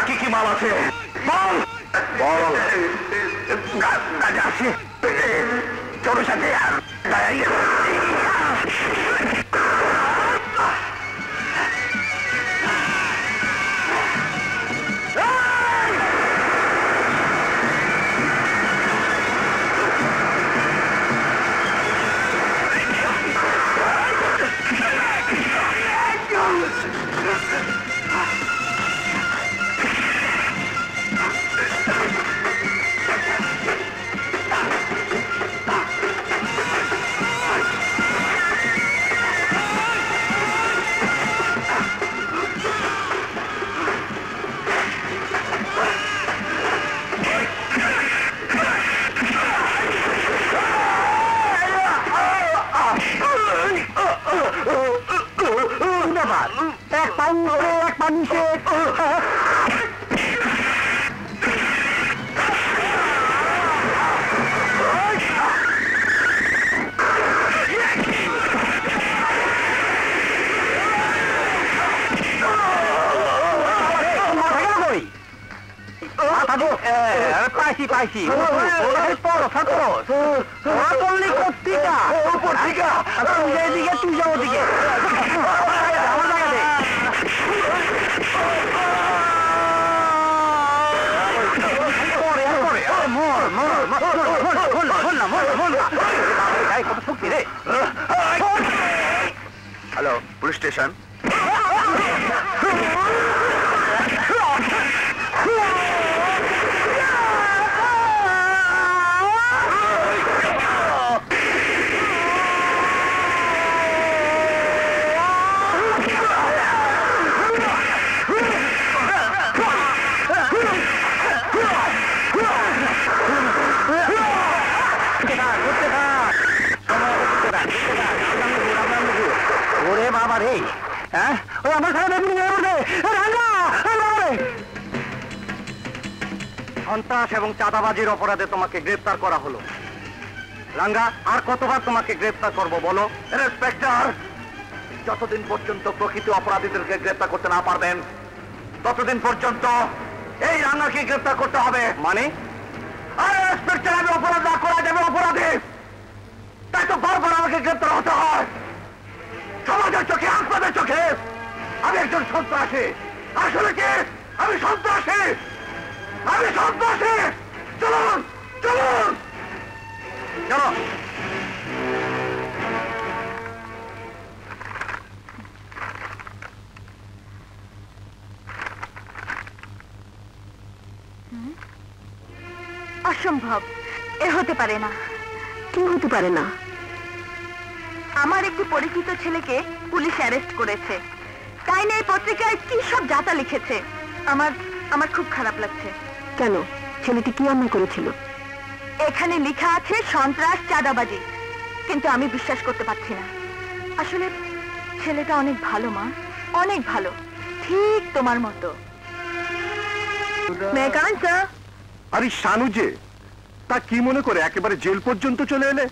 কি কি মাল আছে বল? বল। গাঁজা আছে, তোর সাথে এক পানিশে পাইছি পাইছি পত্রিকা পত্রিকা তুই এদিকে, তুই যাও ওদিকে। আমার জায়গা দে। Hello, police station. ওরে বাবা রে, হ্যাঁ ওই আমার সাথে সন্ত্রাস এবং চাঁদাবাজির অপরাধে তোমাকে গ্রেফতার করা হলো। রাঙ্গা, আর কতবার তোমাকে গ্রেফতার করব বলো? ইন্সপেক্টর, যতদিন পর্যন্ত প্রকৃত অপরাধীদেরকে গ্রেফতার করতে না পারবেন, ততদিন পর্যন্ত এই রাঙাকে গ্রেফতার করতে হবে। মানে? আরে ইন্সপেক্টর, আমি অপরাধ না করা যাবে অপরাধী, তাই তো বারবার আমাকে গ্রেফতার হতে হয়। সমাজের চোখে, আপনাদের চোখে আমি একজন সন্ত্রাসী। আসলে কি আমি সন্ত্রাসী? আমি সন্ত্রাসী। চলুন চলুন চলো। অসম্ভব, এ হতে পারে না। কি হতে পারে না? আমার একটি পরিচিত ছেলেকে পুলিশ অ্যারেস্ট করেছে। তাই নিয়ে পত্রিকায় কি সব যাতা লিখেছে। আমার আমার খুব খারাপ লাগছে। কেন? ছেলেটি কি অন্যায় করেছিল? এখানে লেখা আছে সন্ত্রাস, চাঁদাবাজি, কিন্তু আমি বিশ্বাস করতে পারছি না। আসলে ছেলেটা অনেক ভালো মা, অনেক ভালো, ঠিক তোমার মতো। আরে শানু যে, তা কি মনে করে একেবারে জেল পর্যন্ত চলে এলে?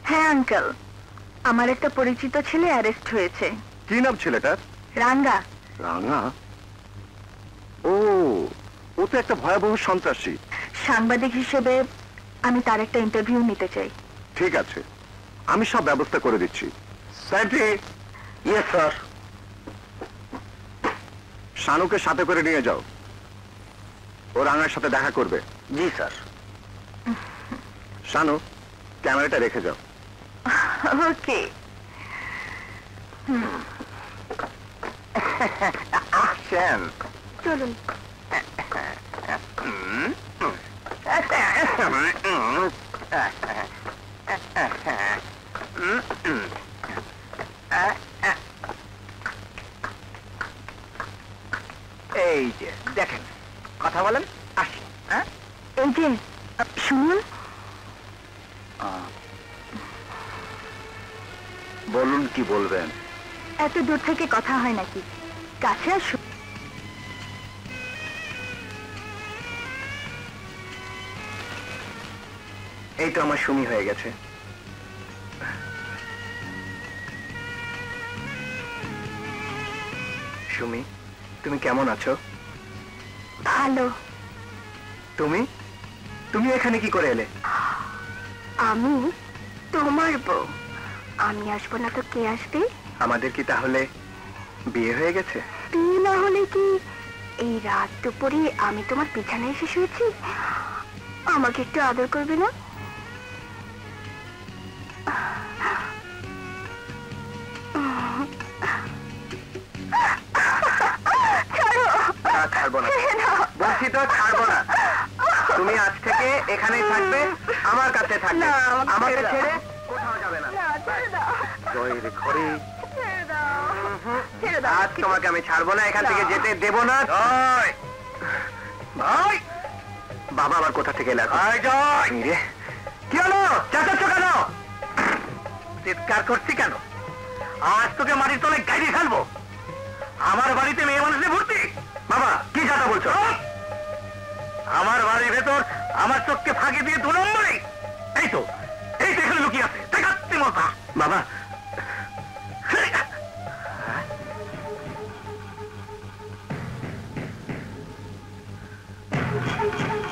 হ্যাঁ আঙ্কেল, আমার একটা পরিচিত ছেলে অ্যারেস্ট হয়েছে। কি নাম ছেলেটার? রাঙ্গা। রাঙা? ও, ও তো একটা ভয়াবহ সন্ত্রাসী। সাংবাদিক হিসেবে আমি তার একটা ইন্টারভিউ নিতে চাই। ঠিক আছে, আমি সব ব্যবস্থা করে দিচ্ছি। স্যারটি। Yes sir. শানুকে সাথে করে নিয়ে যাও, ও রাঙার সাথে দেখা করবে। জি স্যার। শানু, ক্যামেরাটা রেখে যাও। ওকে। অ্যাকশন। চলুন। এই যে দেখেন, কথা বলেন, আসি। হ্যাঁ, এই যে শুনুন। বলুন, কি বলবেন? এত দূর থেকে কথা হয় নাকি? কাছে আসুন। এই তো আমার সুমি হয়ে গেছে। সুমি, তুমি কেমন আছো? ভালো। তুমি তুমি এখানে কি করে এলে? আমি তোমার বউ, আমি আসবো না তো কে আসবে? আমাদের কি তাহলে বিয়ে হয়ে গেছে? বিয়ে না হলে কি এই রাত দুপুরে আমি তোমার বিছানায় এসে শুয়েছি? আমাকে একটু আদর করবে না? ছাড়বো না, বলছি তো ছাড়বো না। তুমি আজ থেকে এখানেই থাকবে, আমার কাছে থাকবে, আমাকে ছেড়ে কোথাও যাবে না। জয়ের ঘরে আজ তোমাকে আমি ছাড়বো না, এখান থেকে যেতে দেবো না। ভাই, বাবা আবার কোথা থেকে এলো? কি হলো? চেঁচাচ্ছ কেন? চিৎকার করছি কেন? আজ তোকে মাটির তলে গাড়ি ফেলবো। আমার বাড়িতে মেয়ে মানুষে ভর্তি। বাবা, কি কথা বলছো? আমার বাড়ির ভেতর আমার চোখকে ফাঁকি দিয়ে 2 নম্বরে এই তো এখানে লুকিয়ে আছে। দেখাচ্ছি মতা। বাবা,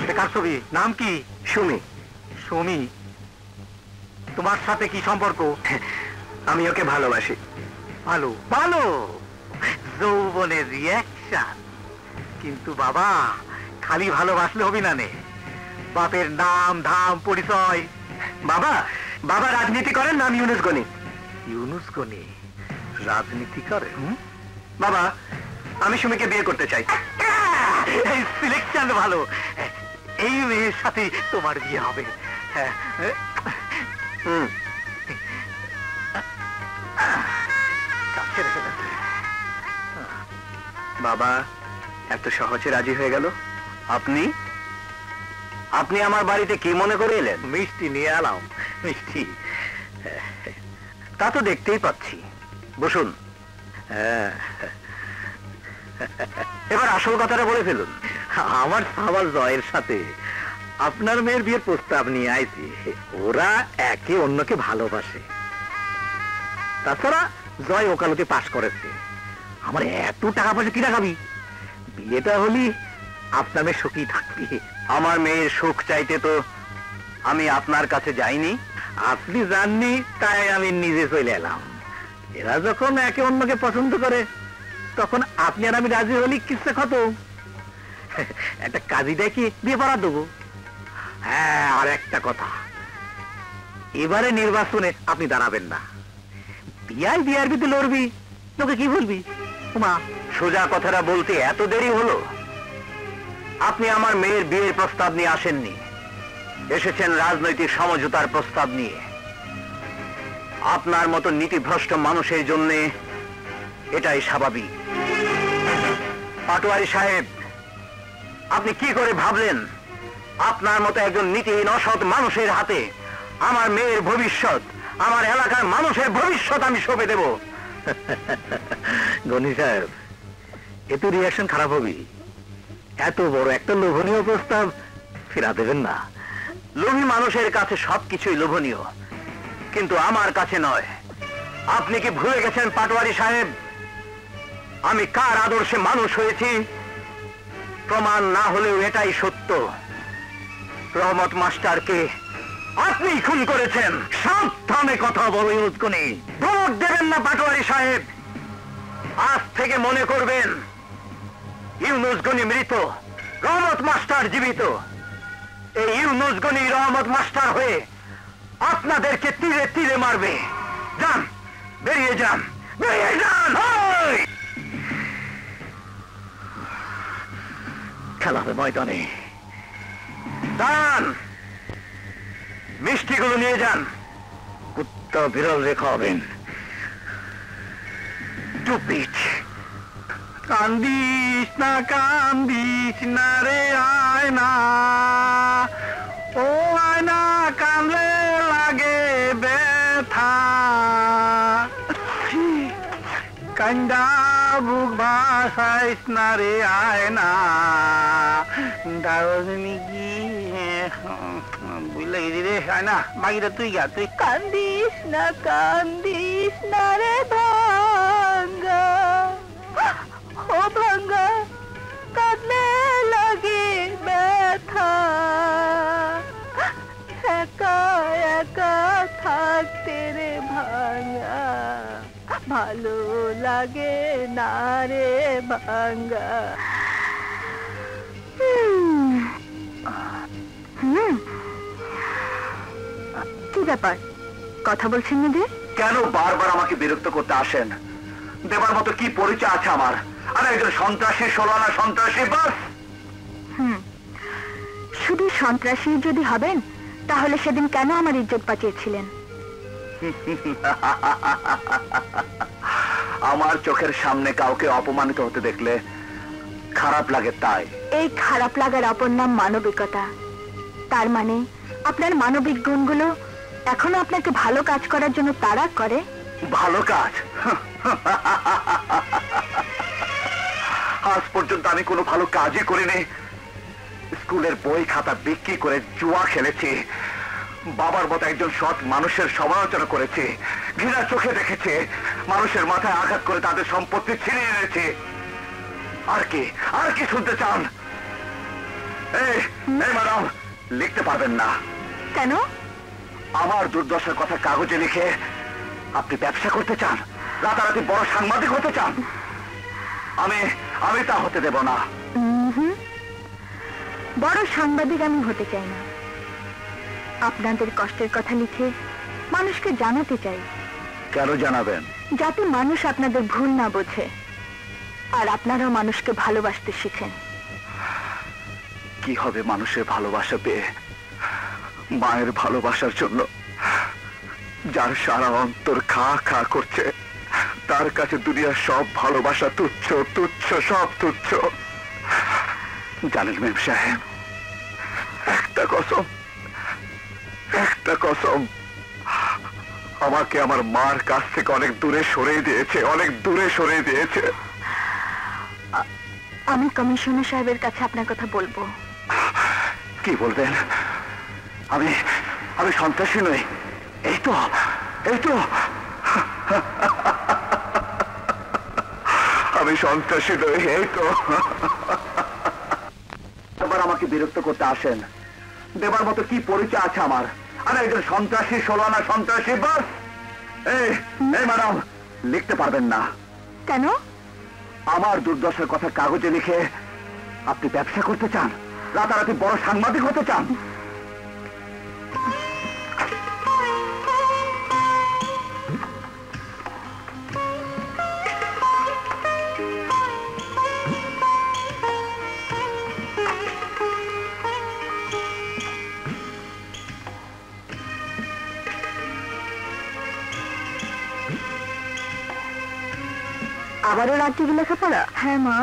এটা কার ছবি? নাম কি? সুমি। সুমি, তোমার সাথে কি সম্পর্ক? আমি ওকে ভালোবাসি। ভালো ভালো, যৌবনের রিয়াকশন। কিন্তু বাবা, খালি ভালোবাসলে হবি না নে, বাপের নাম ধাম পরিচয়। বাবা, বাবা রাজনীতি করেন, নাম ইউনুস গনি। ইউনুস গনি রাজনীতি করে? বাবা, আমি সুমিকে বিয়ে করতে চাই। সিলেকশন ভালো, এই মেয়ের সাথে তোমার বিয়ে হবে। বাবা এত সহজে রাজি হয়ে গেল? আপনি আপনি আমার বাড়িতে কি মনে করে এলেন? মিষ্টি নিয়ে এলাম। মিষ্টি? তা তো দেখতেই পাচ্ছি। বসুন। এবার আসল কথাটা বলে ফেলুন। আমার সাবাল জয়ের সাথে আপনার মেয়ের বিয়ের প্রস্তাব নিয়ে আইছি। ওরা একে অন্যকে ভালোবাসে। তাছাড়া জয় ওকালতি পাশ করেছে। আমার এত টাকা পয়সা কি রাখাবি? বিয়েটা হলি আপনার মেয়ে সুখী থাকবি। আমার মেয়ের সুখ চাইতে তো আমি আপনার কাছে যাইনি। আপনি জাননি, তাই আমি নিজে চলে এলাম। এরা যখন একে অন্যকে পছন্দ করে, তখন আপনি আর আমি রাজি হলি কিসে খতম। একটা কাজী দেখি বিয়ে পড়া দেবো। হ্যাঁ, আর একটা কথা, এবারে নির্বাচনে আপনি দাঁড়াবেন না। বিয়ার বিতে লড়বি, তোকে কি বলবি? মা, সোজা কথাটা বলতে এত দেরি হলো? আপনি আমার মেয়ের বিয়ের প্রস্তাব নিয়ে আসেননি, এসেছেন রাজনৈতিক সমঝোতার প্রস্তাব নিয়ে। আপনার মতো নীতিভ্রষ্ট মানুষের জন্য এটাই স্বাভাবিক। পাটোয়ারি সাহেব, আপনি কি করে ভাবলেন আপনার মতো একজন নীতিহীন অসৎ মানুষের হাতে আমার মেয়ের ভবিষ্যৎ, আমার এলাকার মানুষের ভবিষ্যৎ আমি সঁপে দেব? গনি সাহেব, এত রিয়াকশন খারাপ হবে। এত বড় একটা লোভনীয় প্রস্তাব ফেরা দেবেন না। লোভী মানুষের কাছে সবকিছুই লোভনীয়, কিন্তু আমার কাছে নয়। আপনি কি ভুলে গেছেন পাটোয়ারি সাহেব, আমি কার আদর্শে মানুষ হয়েছি? প্রমাণ না হলেও এটাই সত্য, রহমত মাস্টারকে আপনি খুন করেছেন। সাবধানে কথা বলো ইউনুসগনি, ভোট দেবেন না পাটোয়ারি সাহেব। আজ থেকে মনে করবেন ইউনুসগনি মৃত, রহমত মাস্টার জীবিত। এই ইউনুসগনি রহমত মাস্টার হয়ে আপনাদেরকে তীরে তীরে মারবে। যান, বেরিয়ে যান, বেরিয়ে যান। ওই! খেলা হবে ময়দানে। যান, মিষ্টিগুলো নিয়ে যান, কুত্তা বিড়াল রেখা হবেন। টুপিট, কান্দিস না রে আয়না, ও আয়না কান্দলে লাগে ব্যথা, কান্দা বুক ভাসাইস না রে আয়না। দারুণী কি বুঝলে গেছি রে আয়না, বাকিটা তুই গা। তুই কান্দিস না রে ভাঙ্গা, ও ভাঙ্গা কাঁদলে লাগে ব্যথা, একা একা থাকতে রে ভাঙ্গা, ভালো লাগে না রে ভাঙ্গা। কি ব্যাপার, কথা বলছেন না যে? কেন বারবার আমাকে বিরক্ত করতে আসেন? দেবার মতো কি পরিচয় আছে আমার? আর একজন সন্ত্রাসী, ষোলানা সন্ত্রাসী, বাস। শুধু সন্ত্রাসী যদি হবেন তাহলে সেদিন কেন আমার ইজ্জত বাঁচিয়েছিলেন? আমার চোখের সামনে কাউকে অপমানিত হতে দেখলে খারাপ লাগে, তাই। এই খারাপ লাগার অপর নাম মানবিকতা। তার মানে আপনার মানবিক গুণগুলো এখনো আপনাকে ভালো কাজ করার জন্য তাড়া করে? ভালো কাজ? আজ পর্যন্ত আমি কোনো ভালো কাজই করিনি। স্কুলের বই খাতা বিক্রি করে জুয়া খেলেছি, বাবার মতো একজন সৎ মানুষের সমালোচনা করেছে, ঘৃণা চোখে দেখেছে, মানুষের মাথায় আঘাত করে তাদের সম্পত্তি ছিনিয়ে এনেছে। আর কি শুনতে চান? এই ম্যাডাম, লিখতে পারবেন না। কেন? আমার দুর্দশার কথা কাগজে লিখে আপনি ব্যবসা করতে চান, রাতারাতি বড় সাংবাদিক হতে চান। আমি তা হতে দেব না। বড় সাংবাদিক আমি হতে চাই না। আপনাদের কষ্টের কথা লিখে মানুষকে জানাতে চাই। কেন জানাবেন? যাতে মানুষ আপনাদের ভুল না বোঝে, আর আপনারাও মানুষকে ভালোবাসতে শিখেন। কি হবে মানুষের ভালোবাসা পেয়ে? মায়ের ভালোবাসার জন্য যার সারা অন্তর খা খা করছে, তার কাছে দুনিয়ার সব ভালোবাসা তুচ্ছ, তুচ্ছ, সব তুচ্ছ। জানেন মেম সাহেব, একটা কসম, আমাকে আমার মার কাছ থেকে অনেক দূরে সরিয়ে দিয়েছে। আমি কমিশনার সাহেবের কাছে আপনার কথা বলবো। কি বলবেন? আমি সন্ত্রাসী নই, এই তো আমি সন্ত্রাসী নই, এই তো। এবার আমাকে বিরক্ত করতে আসেন। দেবার মতো কি পরিচয় আছে আমার? আর একজন সন্ত্রাসী, ষোলানা সন্ত্রাসী, বাস। এই ম্যাডাম, লিখতে পারবেন না। কেন? আমার দুর্দশার কথা কাগজে লিখে আপনি ব্যবসা করতে চান, রাতারাতি বড় সাংবাদিক হতে চান। আবারও রাত্রি লেখাপড়া? হ্যাঁ মা,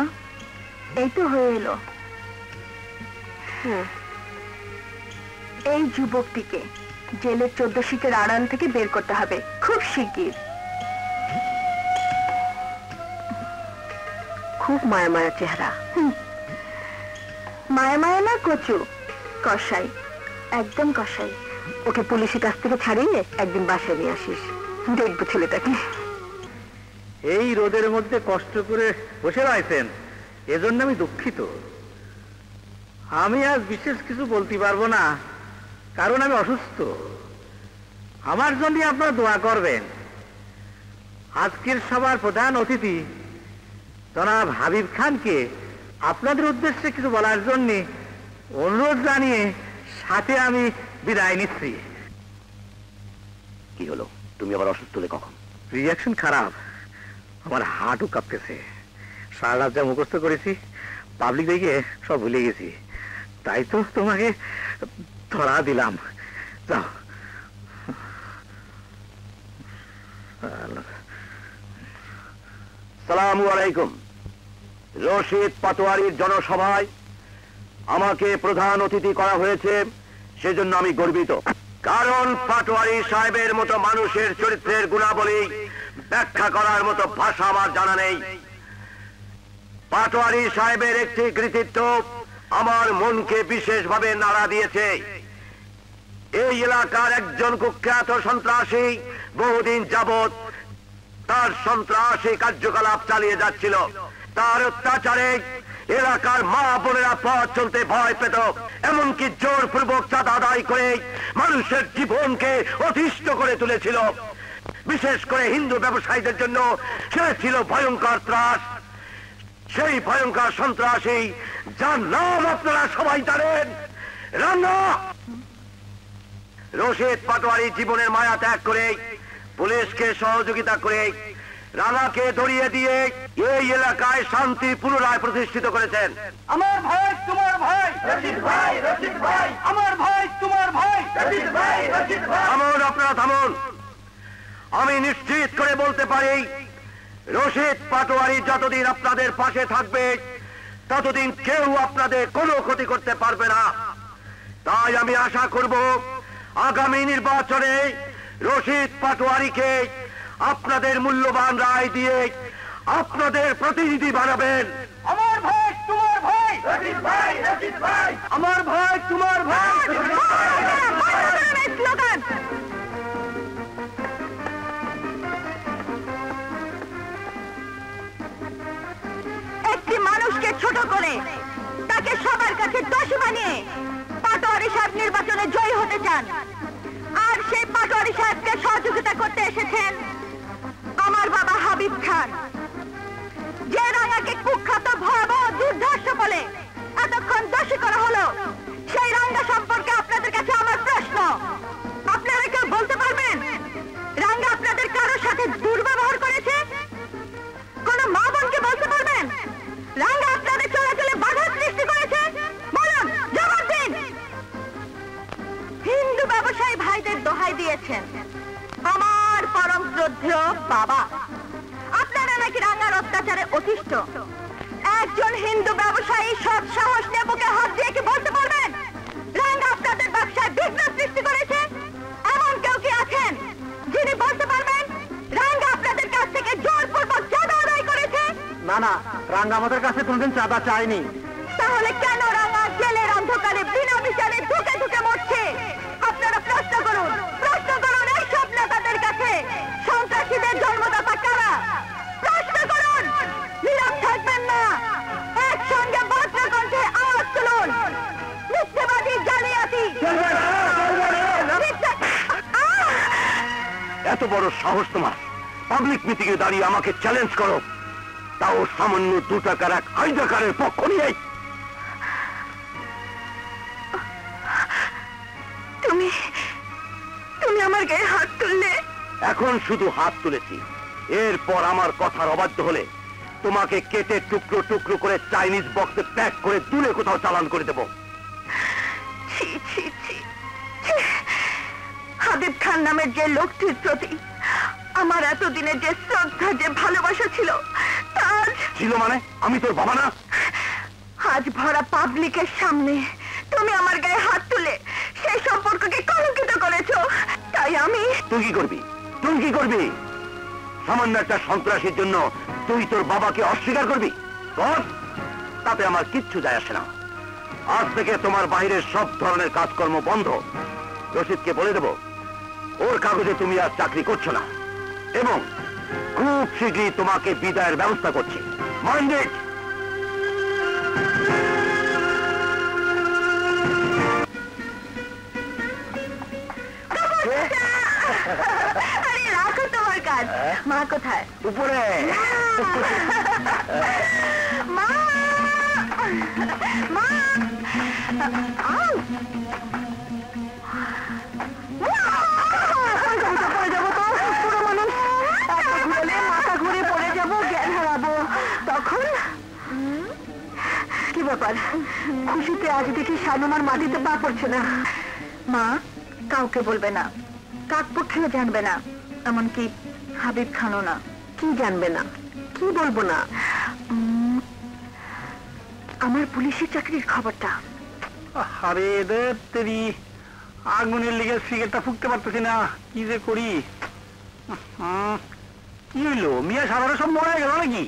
এই তো হয়ে এলো। এই যুবকটিকে জেলের 14 শীতের আড়াল থেকে বের করতে হবে খুব শিগগির। খুব মায়া মায়া চেহারা। মায়া মায়া না কচু, কসাই, একদম কসাই। ওকে পুলিশের কাছ থেকে ছাড়িয়ে একদিন বাসায় নিয়ে আসিস, দেখবো ছেলেটাকে। এই রোদের মধ্যে কষ্ট করে বসে রয়েছেন, এজন্য আমি দুঃখিত। আমি আজ বিশেষ কিছু বলতে পারবো না, কারণ আমি অসুস্থ। আমার জন্য আপনারা দোয়া করবেন। আজকের সবার প্রধান অতিথি জনাব হাবিব খানকে আপনাদের উদ্দেশ্যে কিছু বলার জন্য অনুরোধ জানিয়ে সাথে আমি বিদায় নিচ্ছি। কি হলো, তুমি আবার অসুস্থ হলে কখন? রিয়াকশন খারাপ, আমার হার্টও কাঁপতেছে। সারা রাত যা মুখস্থ করেছি পাবলিক দেখে সব ভুলে গেছি, তাই তো তোমাকে ধরা দিলাম। যাও। সালামু আলাইকুম। রশিদ পাটোয়ারির জনসভায় আমাকে প্রধান অতিথি করা হয়েছে, সেজন্য আমি গর্বিত। কারণ পাটোয়ারি সাহেবের মতো মানুষের চরিত্রের গুণাবলী ব্যাখ্যা করার মতো ভাষা আমার জানা নেই। পাটোয়ারি সাহেবের একটি কৃতিত্ব আমার মনকে বিশেষভাবে নাড়া দিয়েছে। এই এলাকার একজন কুখ্যাত সন্ত্রাসী বহুদিন যাবৎ তার সন্ত্রাসী কার্যকলাপ চালিয়ে যাচ্ছিল। তার অত্যাচারে এলাকার মা বোনেরা পথ চলতে ভয় পেত, এমনকি জোরপূর্বক চাঁদা আদায় করে মানুষের জীবনকে অতিষ্ঠ করে তুলেছিল। বিশেষ করে হিন্দু ব্যবসায়ীদের জন্য সে ছিল ভয়ঙ্কর ত্রাস। সেই ভয়ঙ্কর সন্ত্রাসী যার নাম আপনারা সবাই জানেন, রানা। রশিদ পাটোয়ারি জীবনের মায়া ত্যাগ করে পুলিশকে সহযোগিতা করে রানাকে ধরিয়ে দিয়ে এই এলাকায় শান্তি পুনরায় প্রতিষ্ঠিত করেছেন। আমার ভাই তোমার ভাই, রশিদ ভাই, রশিদ ভাই, আমার ভাই তোমার ভাই, রশিদ ভাই, রশিদ ভাই। থামুন, আপনারা থামুন। আমি নিশ্চিত করে বলতে পারি, রশিদ পাটোয়ারি যতদিন আপনাদের পাশে থাকবে ততদিন কেউ আপনাদের কোনো ক্ষতি করতে পারবে না। তাই আমি আশা করব আগামী নির্বাচনে রশিদ পাটোয়ারিকে আপনাদের মূল্যবান রায় দিয়ে আপনাদের প্রতিনিধি বানাবেন। আমার ভাই তোমার ভাই, রশিদ ভাই, রশিদ ভাই, আমার ভাই তোমার ভাই। একটি মানুষকে ছোট করে তাকে সবার কাছে দোষী বানিয়ে পাটোয়ারি সাহেব নির্বাচনে জয়ী হতে চান, আর সেই পাটোয়ারি সাহেবকে সহযোগিতা করতে এসেছেন আমার বাবা হাবিব খান, যে রাঙ্গাকে কুখ্যাত ভয়াবহ দুর্ধর্ষ বলে এতক্ষণ দোষী করা হলো। সেই রাঙ্গা সম্পর্কে আপনাদের কাছে আমার প্রশ্ন, আপনারা কেউ বলতে পারবেন রাঙ্গা আপনাদের কারোর সাথে দুর্ব্যবহার করেছে? কোন মা বোনকে বলতে পারবেন রাঙ্গা আপনাদের চলাচলে বাধা সৃষ্টি করেছে? বলুন, জবাব দিন। হিন্দু ব্যবসায়ী ভাইদের দোহাই দিয়েছেন আমার পরম শ্রদ্ধেয় বাবা, আপনারা নাকি রাঙ্গার অত্যাচারে অতিষ্ঠ। একজন হিন্দু ব্যবসায়ী সৎ সাহস নিয়ে বুকে হাত দিয়ে কি বলতে পারবেন রাঙ্গা আপনাদের ব্যবসায় বিঘ্ন সৃষ্টি করেছে? এমন কেউ কি আছেন যিনি বলতে পারবেন রাঙ্গা আপনাদের কাছ থেকে জোরপূর্বক চাঁদা আদায় করেছে? না না, রাঙ্গা আমাদের কাছে কোনদিন চাঁদা চায়নি। তাহলে কেন রাঙ্গা জেলের অন্ধকারে বিনা বিচারে ঢুকে ঢুকে মরছে? আপনারা প্রশ্ন করুন, প্রশ্ন করুন এই সব নেতাদের কাছে, সন্ত্রাসীদের জন্মদাতা কারা? প্রশ্ন করুন, নীরব থাকবেন না, একসঙ্গে বজ্র কণ্ঠে আওয়াজ তুলুন। মিথ্যাবাদী, জালিয়াতি, এত বড় সাহস তোমার, পাবলিক মিটিংয়ে দাঁড়িয়ে আমাকে চ্যালেঞ্জ করো, তাও সামান্য 2 টাকার এক হাইজাকারের পক্ষ নিয়ে। তুমি তুমি আমার গায়ে হাত তুললে? এখন শুধু হাত তুলেছি, এরপর আমার কথার অবাধ্য হলে তোমাকে কেটে টুকরো টুকরো করে চাইনিজ বক্সে প্যাক করে দূরে কোথাও চালান করে দেব। ছি ছি ছি, হাবিব খান নামের যে লোকটির প্রতি আমার এতদিনের যে শ্রদ্ধা, যে ভালোবাসা ছিল, তা আজ ছিল মানে? আমি তোর বাবা না? আজ ভরা পাবলিকের সামনে তুমি আমার গায়ে হাত তুলে সেই সম্পর্ককে কলঙ্কিত করেছো, তাই আমি। তুই কি করবি? তুই কি করবি? সামান্য একটা সন্ত্রাসীর জন্য তুই তোর বাবাকে অস্বীকার করবি? কর, তাতে আমার কিচ্ছু যায় আসে না। আজ থেকে তোমার বাইরের সব ধরনের কাজকর্ম বন্ধ। রশিদকে বলে দেব ওর কাগজে তুমি আর চাকরি করছো না, এবং খুব শীঘ্রই তোমাকে বিদায়ের ব্যবস্থা করছি। Mind it. আরে রাখো তোমার কাজ। মা কোথায়? উপরে। মা, মা, আউ! পড়ে যাবো তো, পুরো মানুষ। এত ঘুরলে মাথা ঘুরে পড়ে যাবো, জ্ঞান হারাবো। তখন কি ব্যাপার? খুশিতে আজ দেখি শানুমার মাটিতে পা পড়ছে না। মা, কাউকে বলবে না, কাকপক্ষেও জানবে না, এমনকি হাবিব খানও না। কি জানবে না? কি বলবো না? আমার পুলিশের চাকরির খবরটা। আরে তেরি, আগুনের লেগে সিগারেটটা ফুঁকতে পারতেছি না, কি যে করি। কি হইলো? মিয়া সাধারণ সব মরে গেল নাকি?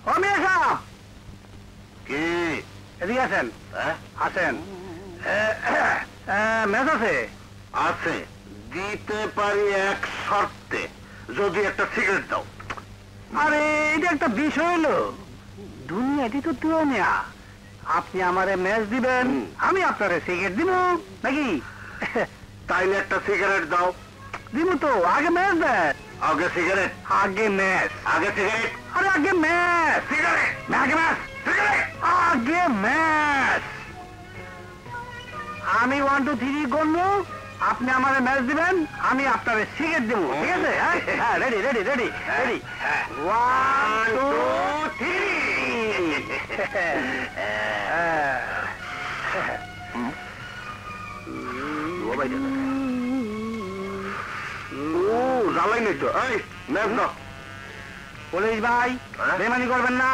ও মিয়া সাহেব, কি এদিকে আছেন? আছেন? মেজ আছে? আছে, দিতে পারি এক শর্তে, যদি একটা সিগারেট দাও। আরে এটা একটা বিষয় হলো, দুনিয়াটি তো তুই নেয়া। আপনি আমারে ম্যাচ দিবেন, আমি আপনারে সিগারেট দিব নাকি? তাইলে একটা সিগারেট দাও। দিব তো, আগে ম্যাচ দেন। আগে সিগারেট, আগে ম্যাচ। আগে সিগারেট, আরে আগে ম্যাচ। সিগারেট, আগে ম্যাচ, সিগারেট। আগে ম্যাচ। আমি 1 2 3 গণবো, আপনি আমারে ম্যাচ দিবেন, আমি আপনারে সিগারেট দেবো, ঠিক আছে? হ্যাঁ, রেডি রেডি রেডি রেডি। 1 2 ও জ্বালাই নাই তো। এই ম্যাচ দাও। পুলিশ ভাই, বেমানি করবেন না।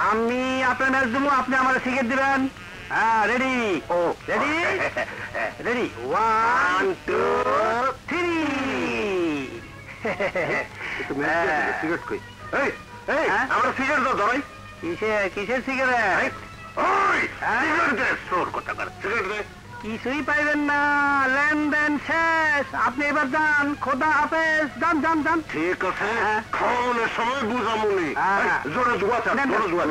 আমি আপনার ম্যাচ দেবো, আপনি আমার সিগারেট দিবেন। হ্যাঁ, রেডি। ও রেডি রেডি। 1 2 3। সিগারেট কই? এই এই হ্যাঁ? আমার সিগারেট দাও ধরাই। কিসের সিগারেট? ওই হ্যাঁ? সিগারেট দে, সোর কথা কর। সিগারেট দে। কিছুই পাইবেন না, লেনদেন শেষ। আপনি এবার যান, খোদা হাফেজ। যান যান যান। ঠিক আছে, হ্যাঁ। খাওয়ানোর সময় বুঝামুনি। হ্যাঁ। জোরে জুয়া চাপ, নেন, জোরে জুয়া।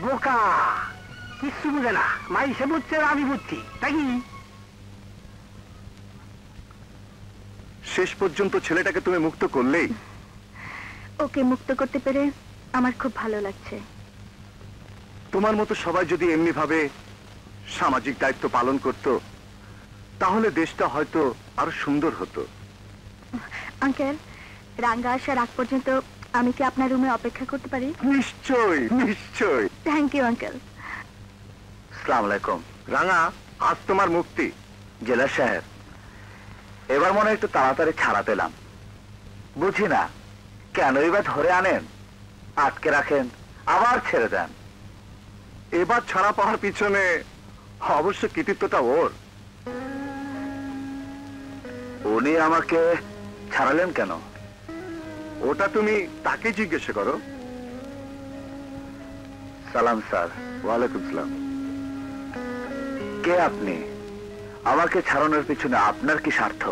বোকা, কিচ্ছু বুঝে না। মাইসে বুঝছে, আর আমি বুঝছি, তাই কি? শেষ পর্যন্ত ছেলেটাকে তুমি মুক্ত করলেই। ওকে মুক্ত করতে পেরে আমার খুব ভালো লাগছে। তোমার মতো সবাই যদি এমনি ভাবে সামাজিক দায়িত্ব পালন করত, তাহলে দেশটা হয়তো আরো সুন্দর হতো। আঙ্কেল, রাঙ্গা আসার আগ পর্যন্ত আমি কি আপনার রুমে অপেক্ষা করতে পারি? নিশ্চয়ই নিশ্চয়ই। Thank you uncle. আসসালামু আলাইকুম। রাঙা, আজ তোমার মুক্তি। জেলা সাহেব, এবার মনে হয় একটু তাড়াতাড়ি ছাড়া পেলাম। বুঝি না কেনই বা ধরে আনেন, আটকে রাখেন, আবার ছেড়ে দেন। এবার ছাড়া পাওয়ার পিছনে অবশ্য কৃতিত্বটা ওর। উনি আমাকে ছাড়ালেন কেন, ওটা তুমি তাকে জিজ্ঞেস করো। সালাম স্যার। ওয়ালাইকুম সালাম। কে আপনি? আমাকে ছাড়ানোর পিছনে আপনার কি স্বার্থ?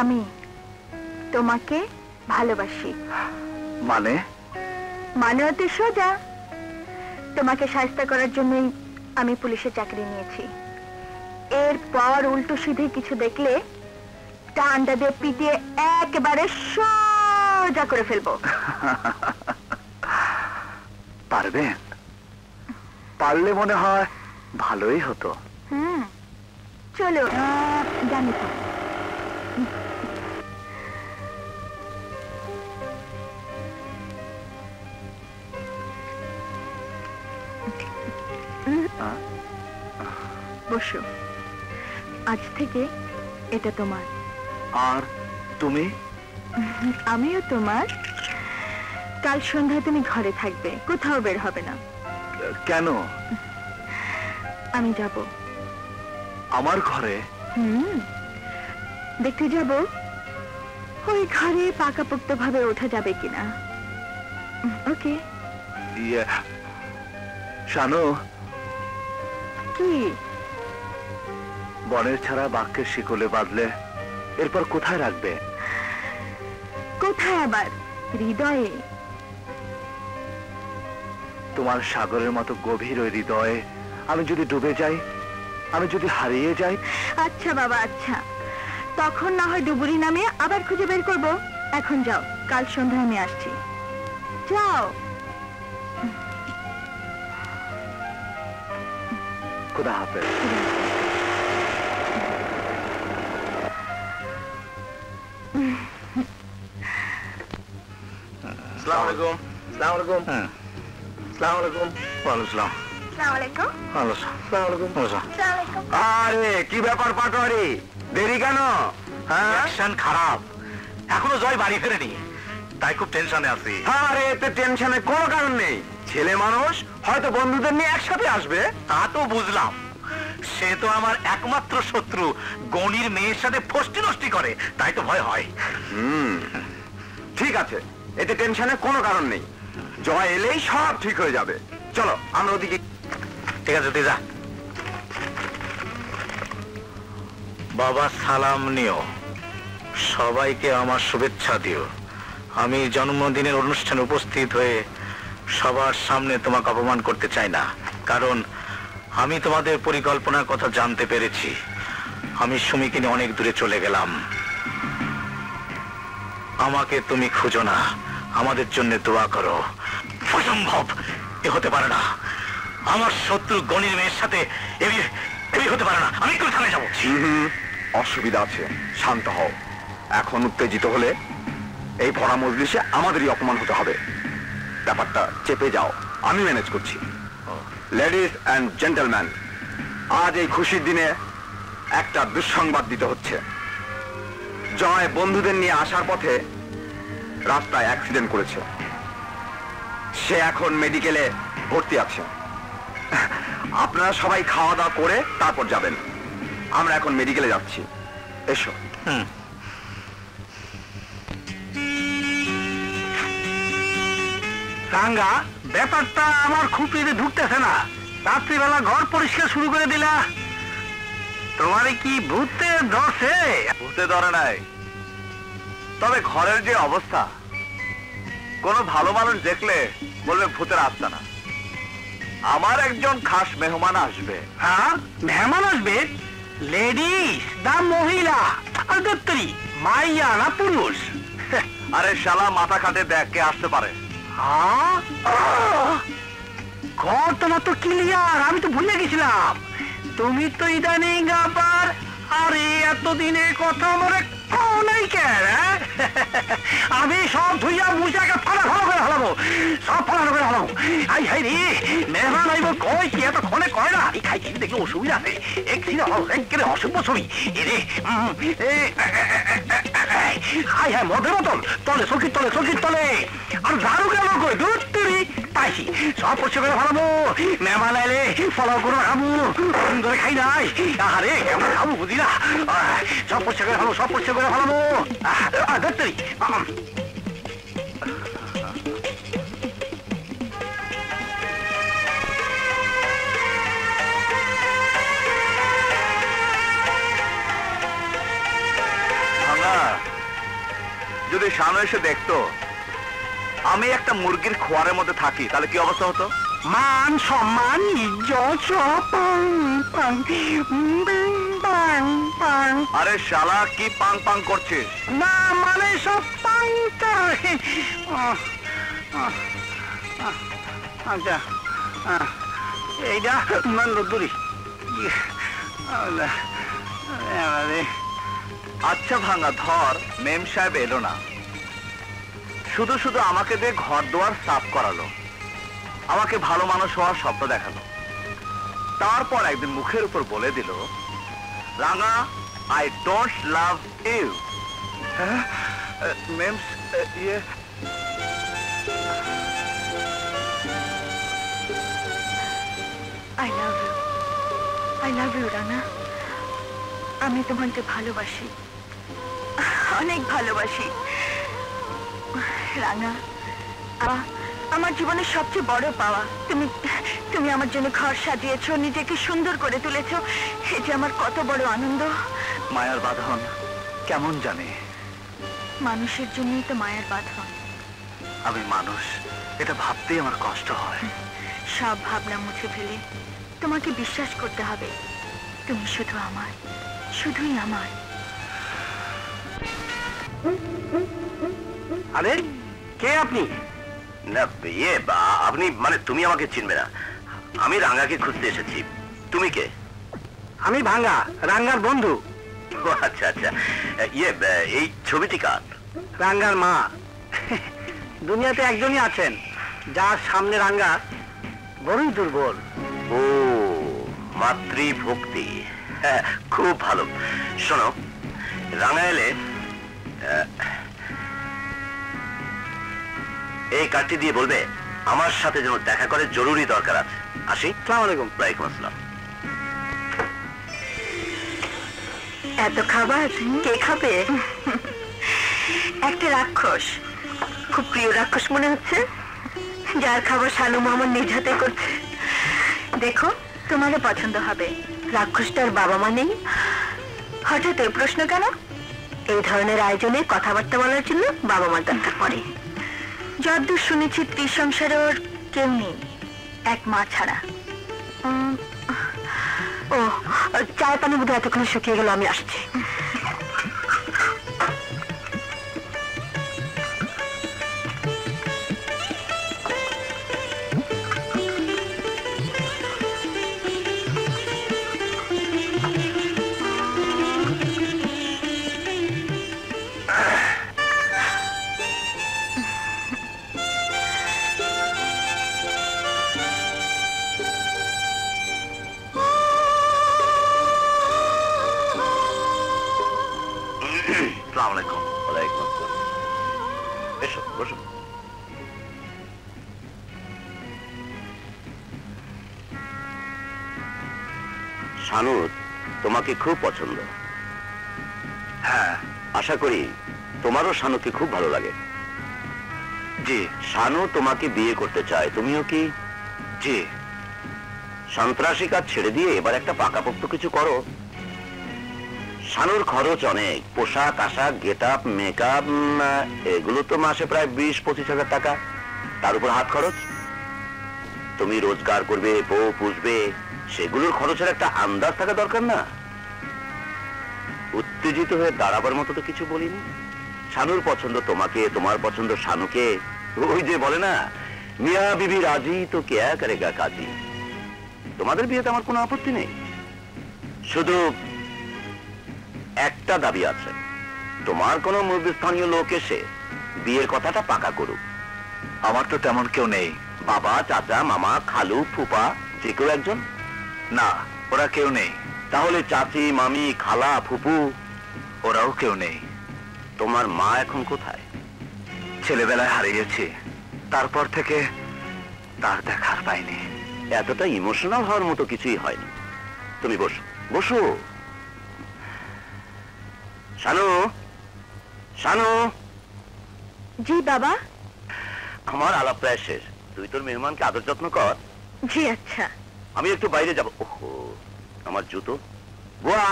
আমি তোমাকে ভালোবাসি। মানে? মানে অতি সোজা। তোমাকে সাহায্য করার জন্যই আমি পুলিশে চাকরি নিয়েছি। এরপর উল্টো সিধে কিছু দেখলে ডান্ডা দিয়ে পিটিয়ে একেবারে সোজা করে ফেলবো। পারবেন? পারলে মনে হয় ভালোই হতো। চলো জানি তো। বসো, আজ থেকে এটা তোমার। আর তুমি? আমিও তোমার। কাল সন্ধ্যায় তুমি ঘরে থাকবে, কোথাও বের হবে না। কেন? আমি যাব। আমার ঘরে? দেখতে যাব ওই ঘরে পাকাপোক্ত ভাবে ওঠা যাবে কিনা। ওকে? ইয়ে, শানু, কি? বনের ছাড়া বাক্যের শিকলে বাঁধলে এরপর কোথায় রাখবে? কোথায় আবার? হৃদয়ে। তোমার সাগরের মতো গভীর ওই হৃদয়ে আমি যদি ডুবে যাই, আমি যদি হারিয়ে যাই? আচ্ছা বাবা, আচ্ছা, তখন না হয় ডুবুরি নামে আবার খুঁজে বের করব। এখন যাও, কাল সন্ধ্যায় আমি আসছি। যাও। খোদা হাফেজ। আসসালামু আলাইকুম। আসসালামু আলাইকুম। হ্যাঁ, আসসালামু আলাইকুম। ওয়ালাইকুম আসসালাম। আসসালামু আলাইকুম। ওয়ালাইকুম আসসালাম। আরে কি ব্যাপার পাটোয়ারি, দেরি কেন? হ্যাঁ, অ্যাকশন খারাপ, এখনো জয় বাড়ি ফেরেনি, তাই খুব টেনশনে আছি। আরে এতে টেনশনের কোনো কারণ নেই। ছেলে মানুষ, হয়তো বন্ধুদের নিয়ে একসাথে আসবে। তা তো বুঝলাম, সে তো আমার একমাত্র শত্রু, গণির মেয়ের সাথে ফষ্টি নষ্টি করে, তাই তো ভয় হয়। ঠিক আছে, এতে টেনশনের কোনো কারণ নেই। জয় এলেই সব ঠিক হয়ে যাবে। চলো আমরা ওদিকে। ঠিক আছে, তুই যা। বাবা সালাম নিও, সবাইকে আমার শুভেচ্ছা দিও। আমি জন্মদিনের অনুষ্ঠানে উপস্থিত হয়ে সবার সামনে তোমাকে অপমান করতে চাই না, কারণ আমি তোমাদের পরিকল্পনার কথা জানতে পেরেছি। আমি সুমিকে নিয়ে অনেক দূরে চলে গেলাম। আমাকে তুমি খুঁজো না, আমাদের জন্য দোয়া করো। অসম্ভব, এ হতে পারে না। আমার শত্রু গণির মেয়ের সাথে এ হতে পারে না। আমি একটু থানায় যাবো। অসুবিধা আছে, শান্ত হও। এখন উত্তেজিত হলে এই ভরা মজলিসে আমাদেরই অপমান হতে হবে। ব্যাপারটা চেপে যাও, আমি ম্যানেজ করছি। লেডিজ অ্যান্ড জেন্টলম্যান, আজ এই খুশির দিনে একটা দুঃসংবাদ দিতে হচ্ছে। জয় বন্ধুদের নিয়ে আসার পথে রাস্তায় অ্যাক্সিডেন্ট করেছে। সে এখন মেডিকেলে ভর্তি আছে। আপনারা সবাই খাওয়া দাওয়া করে তারপর যাবেন। আমরা এখন মেডিকেলে যাচ্ছি। এসো। রাঙ্গা, ব্যাপারটা আমার খুপড়িতে ঢুকতেছে না। রাত্রিবেলা ঘর পরিষ্কার শুরু করে দিলা, তোমারে কি ভূতে ধরছে? ভূতে ধরে নাই, তবে ঘরের যে অবস্থা, কোনো ভালো মানুষ দেখলে বলবে ভূতের আস্তানা। আমার একজন খাস মেহমান আসবে। হ্যাঁ, মেহমান আসবে? লেডিস না মহিলা? আর দত্তরি মাইয়া না পুরুষ? আরে শালা, মাথা খাটে দেখ কে আসতে পারে। ঘর তোমার তো ক্লিয়ার, আমি তো ভুলে গেছিলাম। তুমি তো ইদানিং আবার, আরে এতদিনে কথা আমার নাই কেন? আমি সব ধুইয়া মুজাকে ফালা ভালো করে হালাবো, সব ফালানো করে হালাবো। আই হাই রে, মেহমান আইব কয় কি এতক্ষণে কয় না? এই খাইছি দেখলে অসুবিধা আছে, একেবারে অসভ্য ছবি এরে। হাই হাই, মদের বোতল তলে, চৌকির তলে, চৌকির তলে। আর ঝাড়ু গেল কই? দূর তুই পাইছি, সব পরিষ্কার করে ফেলাবো। মেহমান আইলে ফলো করে খাবো, ধরে খাই নাই। আরে কেমন খাবো বুঝি না, সব পরিষ্কার করে ফেলো, সব পরিষ্কার করে ফেলাবো। ধরতেই যদি শানু এসে দেখতো আমি একটা মুরগির খোয়ারের মধ্যে থাকি, তাহলে কি অবস্থা হতো? মান সম্মান ইজ্জত সব পাং পাং পাং পাং। আরে শালা, কি পাং পাং করছিস? না মানে সব পাং। আচ্ছা, এইটা দূরি আচ্ছা ভাঙা ধর, মেম সাহেব এলো না, শুধু শুধু আমাকে দিয়ে ঘর দোয়ার সাফ করালো, আমাকে ভালো মানুষ হওয়ার স্বপ্ন দেখালো, তারপর একদিন মুখের উপর বলে দিল, রাঙা, আই ডোন্ট লাভ ইউ। মেম ইয়ে আই লাভ ইউ রানা। আমি তোমাকে ভালোবাসি, অনেক ভালোবাসি রানা। আমার জীবনের সবচেয়ে বড় পাওয়া তুমি। তুমি আমার জন্য ঘর সাজিয়েছো, নিজেকে সুন্দর করে তুলেছো, এই যে আমার কত বড় আনন্দ। মায়ার বাঁধন কেমন জানে? মানুষের জন্যই তো মায়ার বাঁধন। আমি মানুষ, এটা ভাবতেই আমার কষ্ট হয়। সব ভাবনা মুছে ফেলে তোমাকে বিশ্বাস করতে হবে, তুমি শুধু আমার, শুধুই আমার। আরে কে আপনি? না ইয়ে আপনি মানে তুমি আমাকে চিনবে না, আমি রাঙ্গাকে খুঁজতে এসেছি। তুমি কে? আমি ভাঙ্গা, রাঙ্গার বন্ধু। আচ্ছা আচ্ছা, ইয়ে এই ছবিটি কার? রাঙ্গার মা। দুনিয়াতে একজনই আছেন যার সামনে রাঙ্গা বড়ই দুর্বল। ও, মাতৃভক্তি, হ্যাঁ খুব ভালো। শোনো, রাঙ্গা এলে এই কার্ডটি দিয়ে বলবে আমার সাথে যেন দেখা করে, জরুরি দরকার আছে। আসি। আসসালামু আলাইকুম। ওয়ালাইকুম আসসালাম। এত খাবার কে খাবে? একটা রাক্ষস, খুব প্রিয় রাক্ষস মনে হচ্ছে, যার খাবার শানু মামার নিজ হাতে করছে। দেখো, তোমারও পছন্দ হবে। রাক্ষসটার বাবা মা নেই, হঠাৎ এই প্রশ্ন কেন? এই ধরনের আয়োজনে কথাবার্তা বলার জন্য বাবা মার দরকার পড়ে। যতদূর শুনেছি ত্রিসংসারে ওর কেউ নেই, এক মা ছাড়া। ও, চায় পানি বোধহয় এতক্ষণ শুকিয়ে গেল, আমি আসছি। শানু তোমাকে খুব পছন্দ। হ্যাঁ, আশা করি তোমারও শানুকে খুব ভালো লাগে। জি। শানু তোমাকে বিয়ে করতে চায়, তুমিও কি? জি। সন্ত্রাসী কাজ ছেড়ে দিয়ে এবার একটা পাকাপোক্ত কিছু করো। শানুর খরচ অনেক, পোশাক আশাক, গেট আপ, মেকআপ, এগুলো তো মাসে প্রায় 20-25 হাজার টাকা, তার উপর হাত খরচ। তুমি রোজগার করবে, বউ পুষবে, সেগুলোর খরচের একটা আন্দাজ থাকা দরকার না? উত্তেজিত হয়ে দাঁড়াবার মতো তো কিছু বলিনি। শানুর পছন্দ তোমাকে, তোমার পছন্দ শানুকে। ওই যে বলে না, মিয়া বিবি রাজি তো কেয়া করেগা কাজী। তোমাদের বিয়েতে আমার কোনো আপত্তি নেই, শুধু একটা দাবি আছে, তোমার কোনো মুরব্বীস্থানীয় লোক এসে বিয়ের কথাটা পাকা করুক। আমার তো তেমন কেউ নেই। বাবা, চাচা, মামা, খালু, ফুপা, যে কেউ একজন? না, ওরা কেউ নেই। তাহলে চাচি, মামি, খালা, ফুপু? ওরাও কেউ নেই। তোমার মা এখন কোথায়? ছেলেবেলায় হারিয়েছি, তারপর থেকে তার দেখার পাইনি। এতটা ইমোশনাল হওয়ার মতো কিছুই হয়নি। তুমি বসো, বসো। শানু, শানু। জি বাবা। আমার আলাপ প্রায় শেষ, তুই তোর মেহমানকে আদর যত্ন কর। জি আচ্ছা। আমি একটু বাইরে যাব। ওহো, আমার জুতো। বুয়া,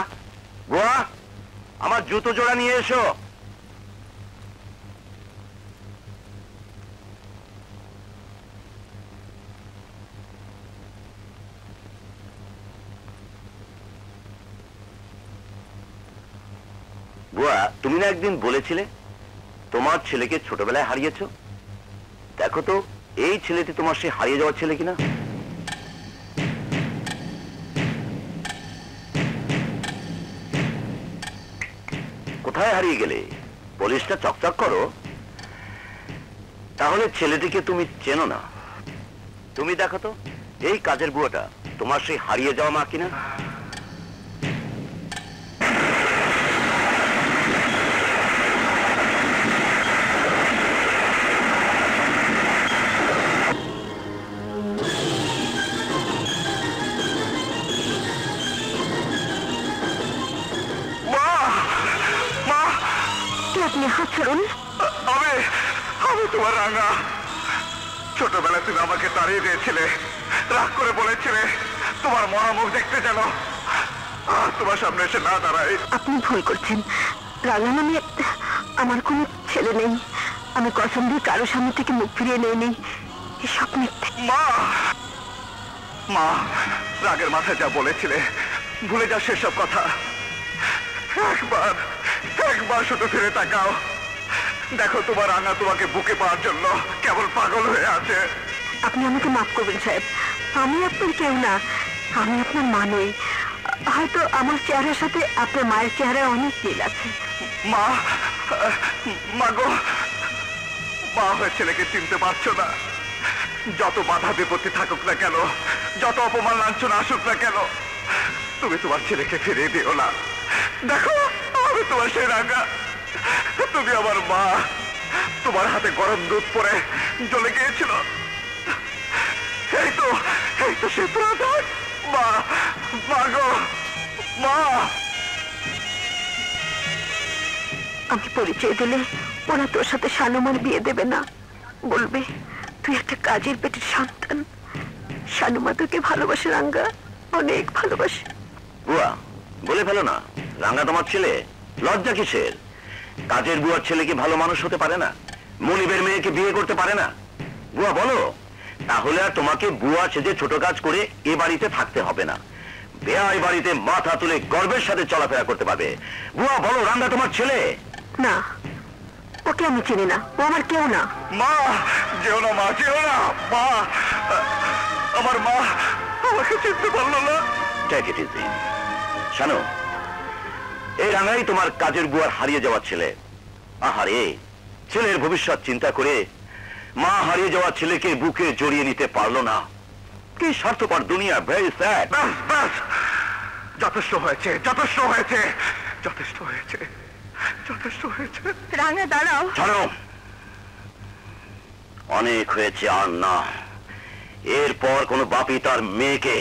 বুয়া, আমার জুতো জোড়া নিয়ে এসো। বুয়া, তুমি না একদিন বলেছিলে তোমার ছেলেকে ছোটবেলায় হারিয়েছো? দেখো তো এই ছেলেটি তোমার সে হারিয়ে যাওয়ার ছেলে কিনা। কোথায় হারিয়ে গেলে? পুলিশটা চকচক করো। তাহলে ছেলেটিকে তুমি চেনো না? তুমি দেখো তো এই কাজের বুয়াটা তোমার সেই হারিয়ে যাওয়া মা কিনা? আপনি হাত ছাড়ুন। আমি তোমার রাঙা। ছোটবেলায় তুমি আমাকে তাড়িয়ে দিয়েছিলে, রাগ করে বলেছিলে তোমার মরা মুখ দেখতে যেন তোমার সামনে এসে না দাঁড়াই। আপনি ভুল করছেন। রাঙা নামে আমার কোনো ছেলে নেই। আমি কসম দিয়ে কারো সামনে থেকে মুখ ফিরিয়ে নেইনি। এসব মিথ্যে। মা, মা, রাগের মাথায় যা বলেছিলে ভুলে যা সেসব কথা। একবার একবার শুধু ফিরে তাকাও, দেখো তোমার রাঙা তোমাকে বুকে পাওয়ার জন্য কেবল পাগল হয়ে আছে। আপনি আমাকে মাফ করবেন সাহেব, আমি আপনার কেউ না, আমি আপনার মা নই। হয়তো আমার চেহারার সাথে আপনার মায়ের চেহারায় অনেক মিল আছে। মা, মা গো, মা হয়ে ছেলেকে চিনতে পারছো না? যত বাধা বিপত্তি থাকুক না কেন, যত অপমান লাঞ্ছনা আসুক না কেন, তুমি তোমার ছেলেকে ফিরিয়ে দিও না। দেখো আমি তোমার সেই রাঙা, তুমি আমার মা। তোমার হাতে গরম দুধ পরে জ্বলে গিয়েছিল, এই তো সে প্রধান। মা, মা গো, মা। আমি পরিচয় দিলে ওরা তোর সাথে শানুমার বিয়ে দেবে না, বলবে তুই একটা কাজের পেটের সন্তান। শানুমা তোকে ভালোবাসে রাঙ্গা, অনেক ভালোবাসে। বুয়া বলে ফেলো না, রাঙা তোমার ছেলে, লজ্জা কিসের? কাজের বুয়ার ছেলে কি ভালো মানুষ হতে পারে না? মনিবের মেয়েকে বিয়ে করতে পারে না? বুয়া বলো, তাহলে আর তোমাকে বুয়া সেজে ছোট কাজ করে এ বাড়িতে থাকতে হবে না। বেয়াই বাড়িতে মাথা তুলে গর্বের সাথে চলাফেরা করতে পারবে। বুয়া বলো, রাঙা তোমার ছেলে? না, ওকে আমি চিনি না, ও আমার কেউ না। মা যেও না, মা যেও না। মা, আমার মা আমাকে চিনতে পারলো না। Take it easy. শানো, এই রাঙাই তোমার কাজের বুয়ার হারিয়ে যাওয়ার ছেলে। আহারে, ছেলের ভবিষ্যৎ চিন্তা করে মা হারিয়ে যাওয়া ছেলেকে বুকে জড়িয়ে নিতে পারলো না। কি স্বার্থপর দুনিয়া, ভেরি স্যাড। ব্যাস ব্যাস, যথেষ্ট হয়েছে, যথেষ্ট হয়েছে, যথেষ্ট হয়েছে, যথেষ্ট হয়েছে। রাঙা দাঁড়াও। শোনো, অনেক হয়েছে, আর না। এরপর কোনো বাপি তার মেয়েকে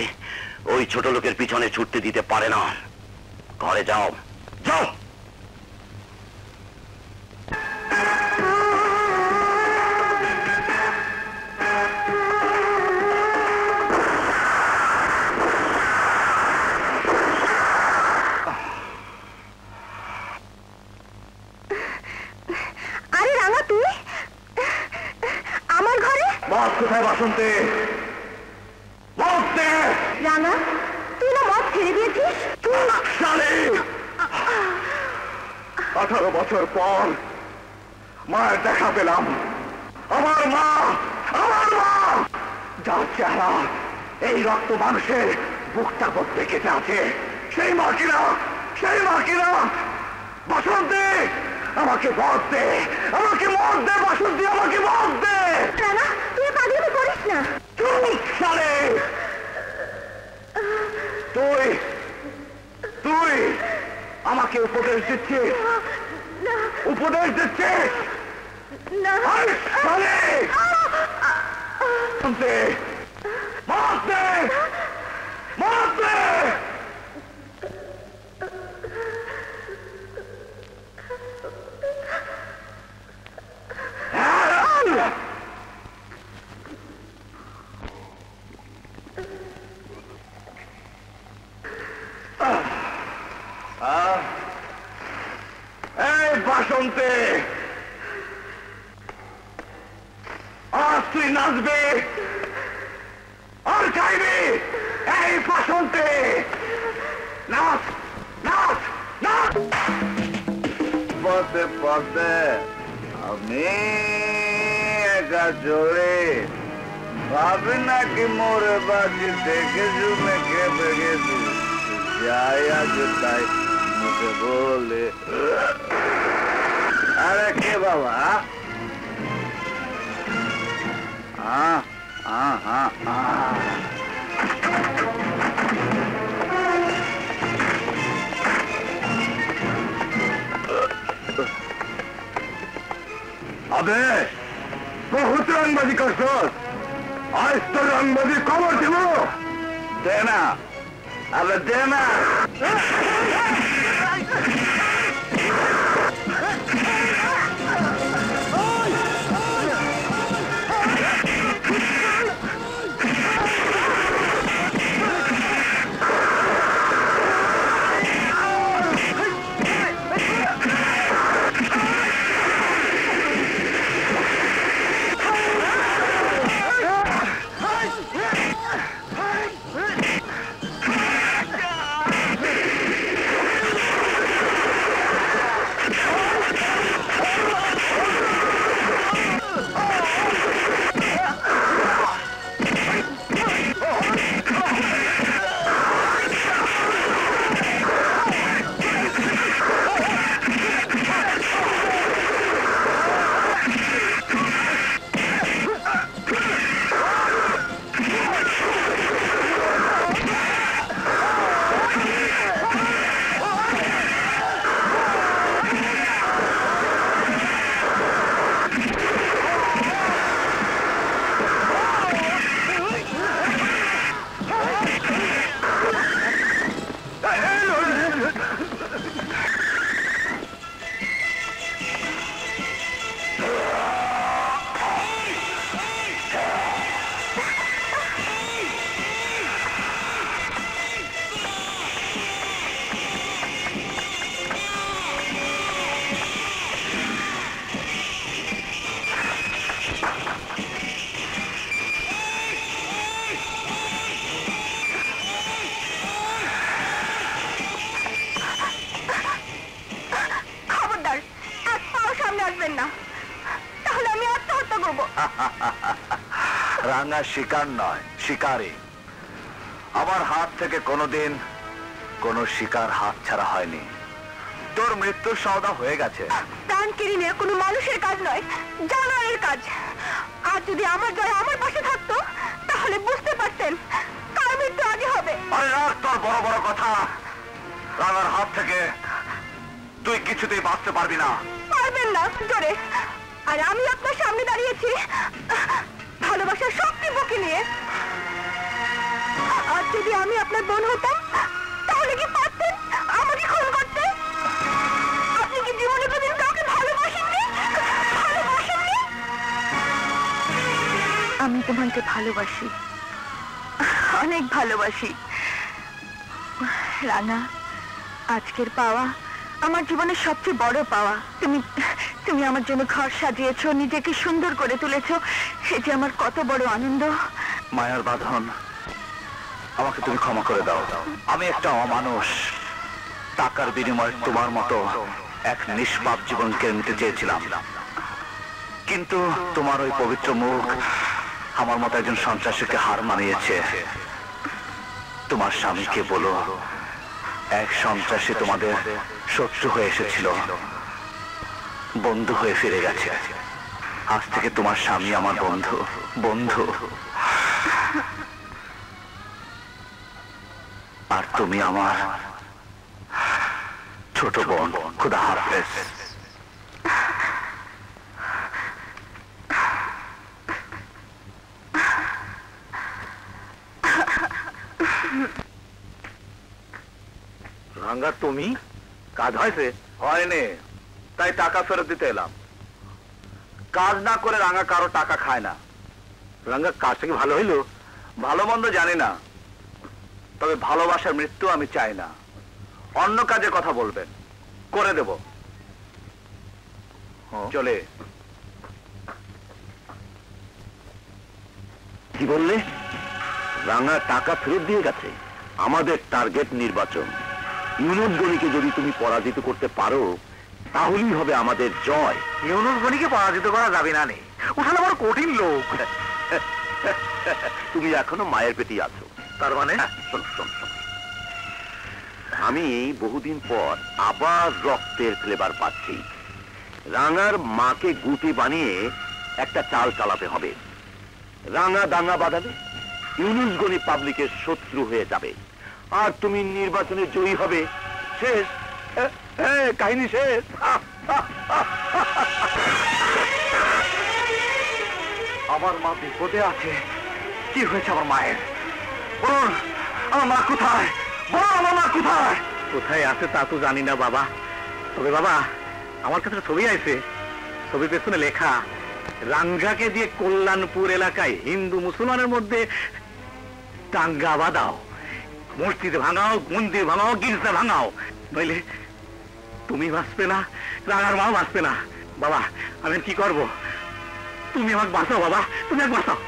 ওই ছোট লোকের পিছনে ছুটতে দিতে পারে না। ঘরে যাও, যাও। আরে রাঙা, তুই আমার ঘরে? মদ কোথায় বাসন্তী? মদ দে। রাঙা, তুই না মদ ছেড়ে দিয়েছিস? শালি, 18 বছর পর মায়ের দেখা পেলাম। আমার মা, আমার মা, যার চেহারা এই রক্ত মানুষের বুকটা পড়তে কেটে আছে, সেই মা কিনা, সেই মা কিনা। বাসন্তী, আমাকে মদ দে, আমাকে মদ দে। বাসন্তী, আমাকে মদ দে। রাঙা, তুই পাগলামি করিস না। চুপ শালি, তুই তুই আমাকে উপদেশ দিচ্ছিস, উপদেশ দিচ্ছিস। আরে শালি, দে, মদ দে, মদ দে। এই বাসন্তী, আজ তুই নাচবি আর গাইবি। এই বাসন্তী, নাচ, নাচ, নাচ। পথে পথে আমি একা চলে, ভাবি নাকি মোরে বাকি দেখে শুনে কেঁপে গেছি। যাই আজ তাই মুখে বলে আরে কে বাবা? আবে বহুত রংবাজি করছস, আজ তো রংবাজি খবর দিব। দে না, আবে দে না। রাঙা শিকার নয়, শিকারী। আমার হাত থেকে কোনোদিন কোনো শিকার হাত ছাড়া হয়নি। তোর মৃত্যুর সওদা হয়ে গেছে। প্রাণ কেড়ে নেওয়া কোনো মানুষের কাজ নয়, জানোয়ারের কাজ। আর যদি আমার জয় আমার পাশে থাকতো তাহলে বুঝতে পারতেন কার মৃত্যু আগে হবে। আরে রাখ তোর বড় বড় কথা। রাঙার হাত থেকে তুই কিছুতেই বাঁচতে পারবি না। পারবেন না জোরে। আর আমি আপনার সামনে দাঁড়িয়েছি ভালোবাসার শক্তি বুকে নিয়ে। আর যদি আমি আপনার বোন হতাম তাহলে কি পারতেন আমাকে খুন করতে? আপনি কি জীবনে কোনদিন কাউকে ভালোবাসেননি? আমি তোমাকে ভালোবাসি, অনেক ভালোবাসি রাঙা। আজকের পাওয়া আমার জীবনের সবচেয়ে বড় পাওয়া। তুমি আমার জন্য ঘর সাজিয়েছো, নিজেকে সুন্দর করে তুলেছো, এটি আমার কত বড় আনন্দ। মায়ার বাঁধন, আমাকে তুমি ক্ষমা করে দাও। আমি একটা অমানুষ। টাকার বিনিময়ে তোমার মতো এক নিষ্পাপ জীবনকে নিতে চেয়েছিলাম, কিন্তু তোমার ওই পবিত্র মুখ আমার মতো একজন সন্ত্রাসীকে হার মানিয়েছে। তোমার স্বামীকে বলো, এক সন্ত্রাসী তোমাদের শত্রু হয়ে এসেছিল, বন্ধু হয়ে ফিরে গেছে। আজ থেকে তোমার স্বামী আমার বন্ধু। বন্ধু। আর তুমি আমার ছোট বোন। খুদা হাফেজ। রাঙ্গা, তুমি? কাজ হয়েছে? হয়নি, তাই টাকা ফেরত দিতে এলাম। কাজ না করে রাঙ্গা কারো টাকা খায় না। রাঙ্গা, কাজটা কি ভালো হইল? ভালো মন্দ জানি না, তবে ভালোবাসার মৃত্যু আমি চাই না। অন্য কাজে কথা বলবেন, করে দেব। চলে। কি বললে? রাঙা টাকা ফেরত দিয়ে গেছে? আমাদের টার্গেট নির্বাচন। ইউনুস গনিকে যদি তুমি পরাজিত করতে পারো তাহলেই হবে আমাদের জয়। ইউনুস গনিকে পরাজিত করা যাবে না নে, ওখানে বড় কঠিন লোক। তুমি এখনো মায়ের পেটেই আছো। তার মানে? শোন শোন শোন, আমি বহুদিন পর আবার রক্তের ফ্লেভার পাচ্ছি। রাঙার মাকে গুটি বানিয়ে একটা চাল চালাতে হবে। রাঙা দাঙ্গা বাঁধাবে, ইউনুস গনি পাবলিকের শত্রু হয়ে যাবে, আর তুমি নির্বাচনে জয়ী হবে। শেষ, কাহিনী শেষ। আমার মা বিপদে আছে। কি হয়েছে আমার মায়ের? বলুন, আমার মা কোথায়? বলো আমার মা কোথায়? কোথায় আছে তা তো জানি না বাবা, তবে বাবা আমার কাছে ছবি আছে। ছবির পেছনে লেখা, রাঙ্গাকে দিয়ে কল্যাণপুর এলাকায় হিন্দু মুসলমানের মধ্যে দাঙ্গা বাঁধাও, মসজিদ ভাঙাও, মন্দির ভাঙাও, গির্জা ভাঙাও, নইলে তুমি বাঁচবে না, রাঙার মাও বাঁচবে না। বাবা আমি কি করব? তুমি আমাকে বাঁচাও বাবা, তুমি আমাকে বাঁচাও।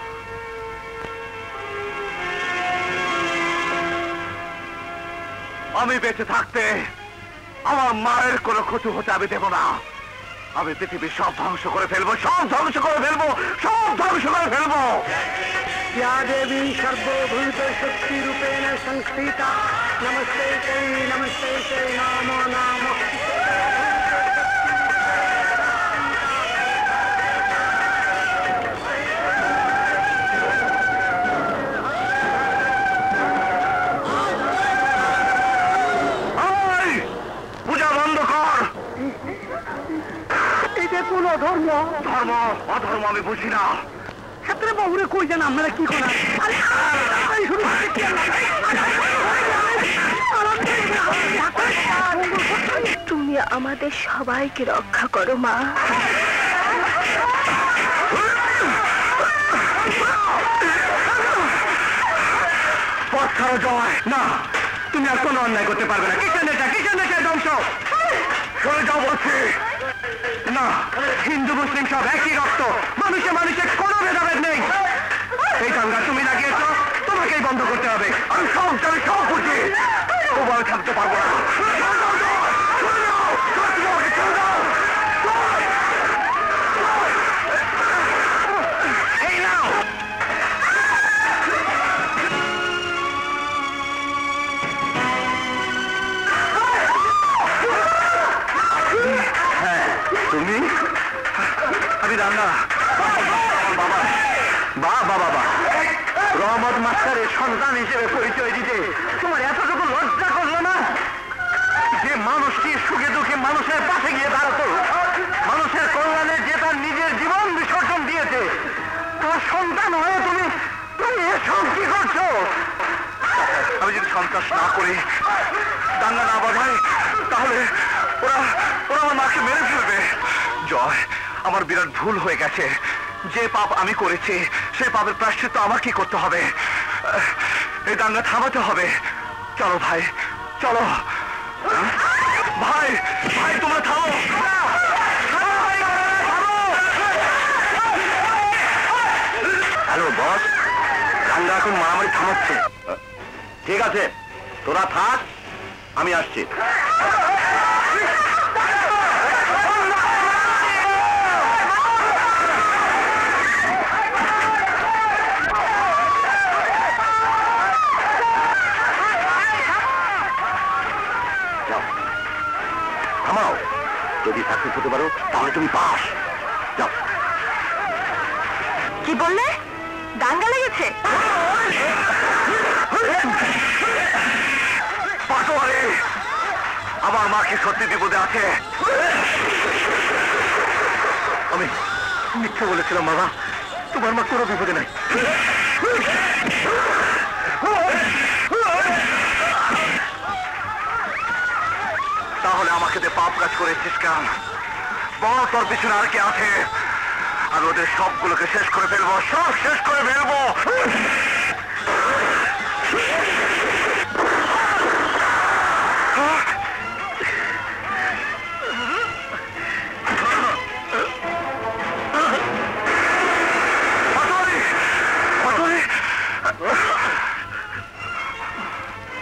আমি বেঁচে থাকতে আমার মায়ের কোনো ক্ষতি হতে আমি দেব না। আমি পৃথিবীর সব ধ্বংস করে ফেলবো, সব ধ্বংস করে ফেলবো, সব ধ্বংস করে ফেলবো। या देवी सर्वभूत शक्ति रूपेण संस्थिता नमस्ते नमो नमो। পূজা বন্ধ কর। এটা কোন ধর্ম? ধর্ম অধর্ম আমি বুঝি না। ক্ষেত্রে বাবুরে কই যান, আপনারা কি করেন? তুমি আমাদের সবাইকে রক্ষা করো মা। পথ ছাড়ো জয়। না, তুমি আর কোনো অন্যায় করতে পারবে না। কিসের নেতা, কিসের নেতা ধ্বংস? সরে যাও বলছি। না, হিন্দু মুসলিম সব একই রক্ত, মানুষে মানুষের কোনো ভেদাভেদ নেই। এই দাঙ্গা তুমি লাগিয়েছ, তোমাকেই বন্ধ করতে হবে। আমি সব বুঝি, তবু আমি থাকতে পারবো না। এই নাও। তুমি? আমি রান্না বাবা বাবা বাবা রহমত মাস্টারের সন্তান হিসেবে পরিচয় দিতে তোমার এতটুকু লজ্জা করলো না? যে মানুষটি সুখে দুঃখে মানুষের পাশে গিয়ে দাঁড়াতো, মানুষের কল্যাণে যে তার নিজের জীবন বিসর্জন দিয়েছে, তোমার সন্তান হয়ে তুমি এসব কি করছো? আমি যদি সন্ত্রাস না করি, দাঙ্গা না বাঁধাই, তাহলে ওরা ওরা আমার মাকে মেরে ফেলবে। জয়, আমার বিরাট ভুল হয়ে গেছে। যে পাপ আমি করেছি সে পাপের প্রায়শ্চিত্ত আমার কি করতে হবে? এই দাঙ্গা থামাতে হবে। চলো ভাই, চলো। ভাই ভাই তোমরা থামো। হ্যালো বস, দাঙ্গা এখন মারামারি থামাচ্ছে। ঠিক আছে, তোরা থাক, আমি আসছি। থামাও, যদি সাকসেস হতে পারো তাহলে তুমি পাস। যাও। কি বললে? দাঙ্গা লেগেছে? পাটোয়ারি, আমার মাকে সত্যি বিপদে আছে। আমি মিথ্যে বলেছিলাম বাবা, তোমার মা কোনো বিপদে নাই। তাহলে আমাকে দিয়ে পাপ কাজ করেছিস কেন? বল তোর পিছনে আর কে আছে? আর ওদের সবগুলোকে শেষ করে ফেলবো, সব শেষ করে ফেলবো।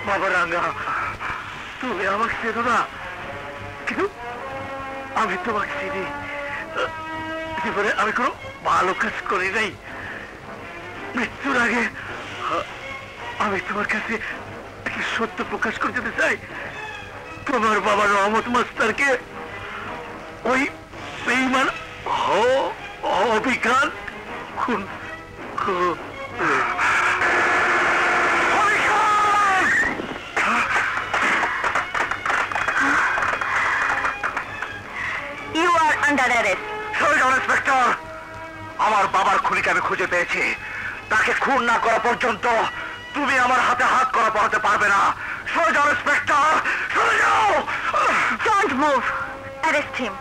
বাবা রাঙ্গা, তুমি আমাকে চেনো না, কিন্তু আমি তোমাকে চিনি। জীবনে আমি কোনো ভালো কাজ করি নাই। মৃত্যুর আগে আমি তোমার কাছে সত্য প্রকাশ করতে চাই। তোমার বাবা রহমত মাস্টারকে ওই বেঈমান অবিকার খুন you are under arrest. Inspector, আমার বাবার খুনিকে আমি খুঁজে পেয়েছি। তাকে খুন না করা পর্যন্ত তুমি আমার হাতে হাত করা পড়াতে পারবে না। সরে যাও ইন্সপেক্টর, সরে যাও। Don't move, arrest him.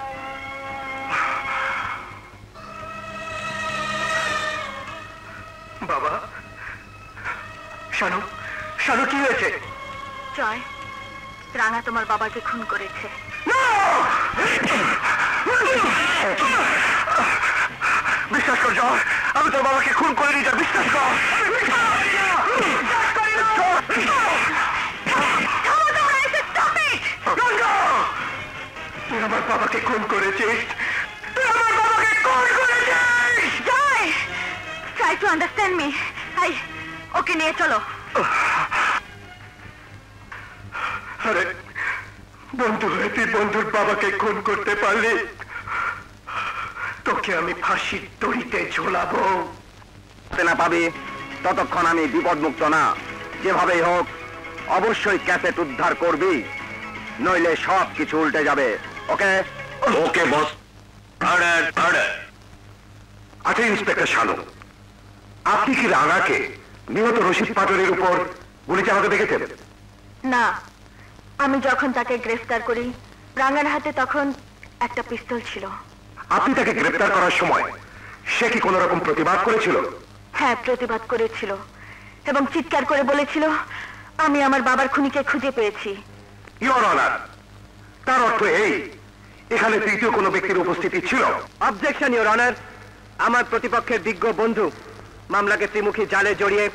বাবা, শানু, শানু কি হয়েছে? জয়, রাঙা তোমার বাবাকে খুন করেছে। বিশ্বাস কর জয়, আমি তোর বাবাকে খুন করে নিয়ে যা, বিশ্বাস কর। তুই আমার বাবাকে খুন করেছিস, তুই আমার বাবাকে খুন করেছিস। জয়, ট্রাই টু আন্ডারস্ট্যান্ড মি। ওকে নিয়ে চলো। আরে বন্ধু হয়ে তুই বন্ধুর বাবাকে খুন করতে পারলি, তোকে আমি ফাঁসির দড়িতে ঝোলাবো। না পাবি ততক্ষণ আমি বিপদমুক্ত না। যেভাবেই হোক অবশ্যই ক্যাসেট উদ্ধার করবি, নইলে সব কিছু উল্টে যাবে। ওকে ওকে বস। আচ্ছা ইন্সপেক্টর শানু, আপনি কি রাঙাকে নিহত রশিদ পাটরের উপর গুলি চালাতে দেখেছেন? না, আমি যখন তাকে গ্রেফতার করি রাঙার হাতে তখন একটা পিস্তল ছিল। আপনি তাকে গ্রেফতার করার সময় সে কি কোনো রকম প্রতিবাদ করেছিল? হ্যাঁ, প্রতিবাদ করেছিল এবং চিৎকার করে বলেছিল, আমি আমার বাবার খুনিকে খুঁজে পেয়েছি। ইওর অনার, তার অর্থ এই এখানে তৃতীয় কোনো ব্যক্তির উপস্থিতি ছিল? Objection your honour. আমার প্রতিপক্ষের বিজ্ঞ বন্ধু মামলাকে ত্রিমুখী জালে জড়িয়ে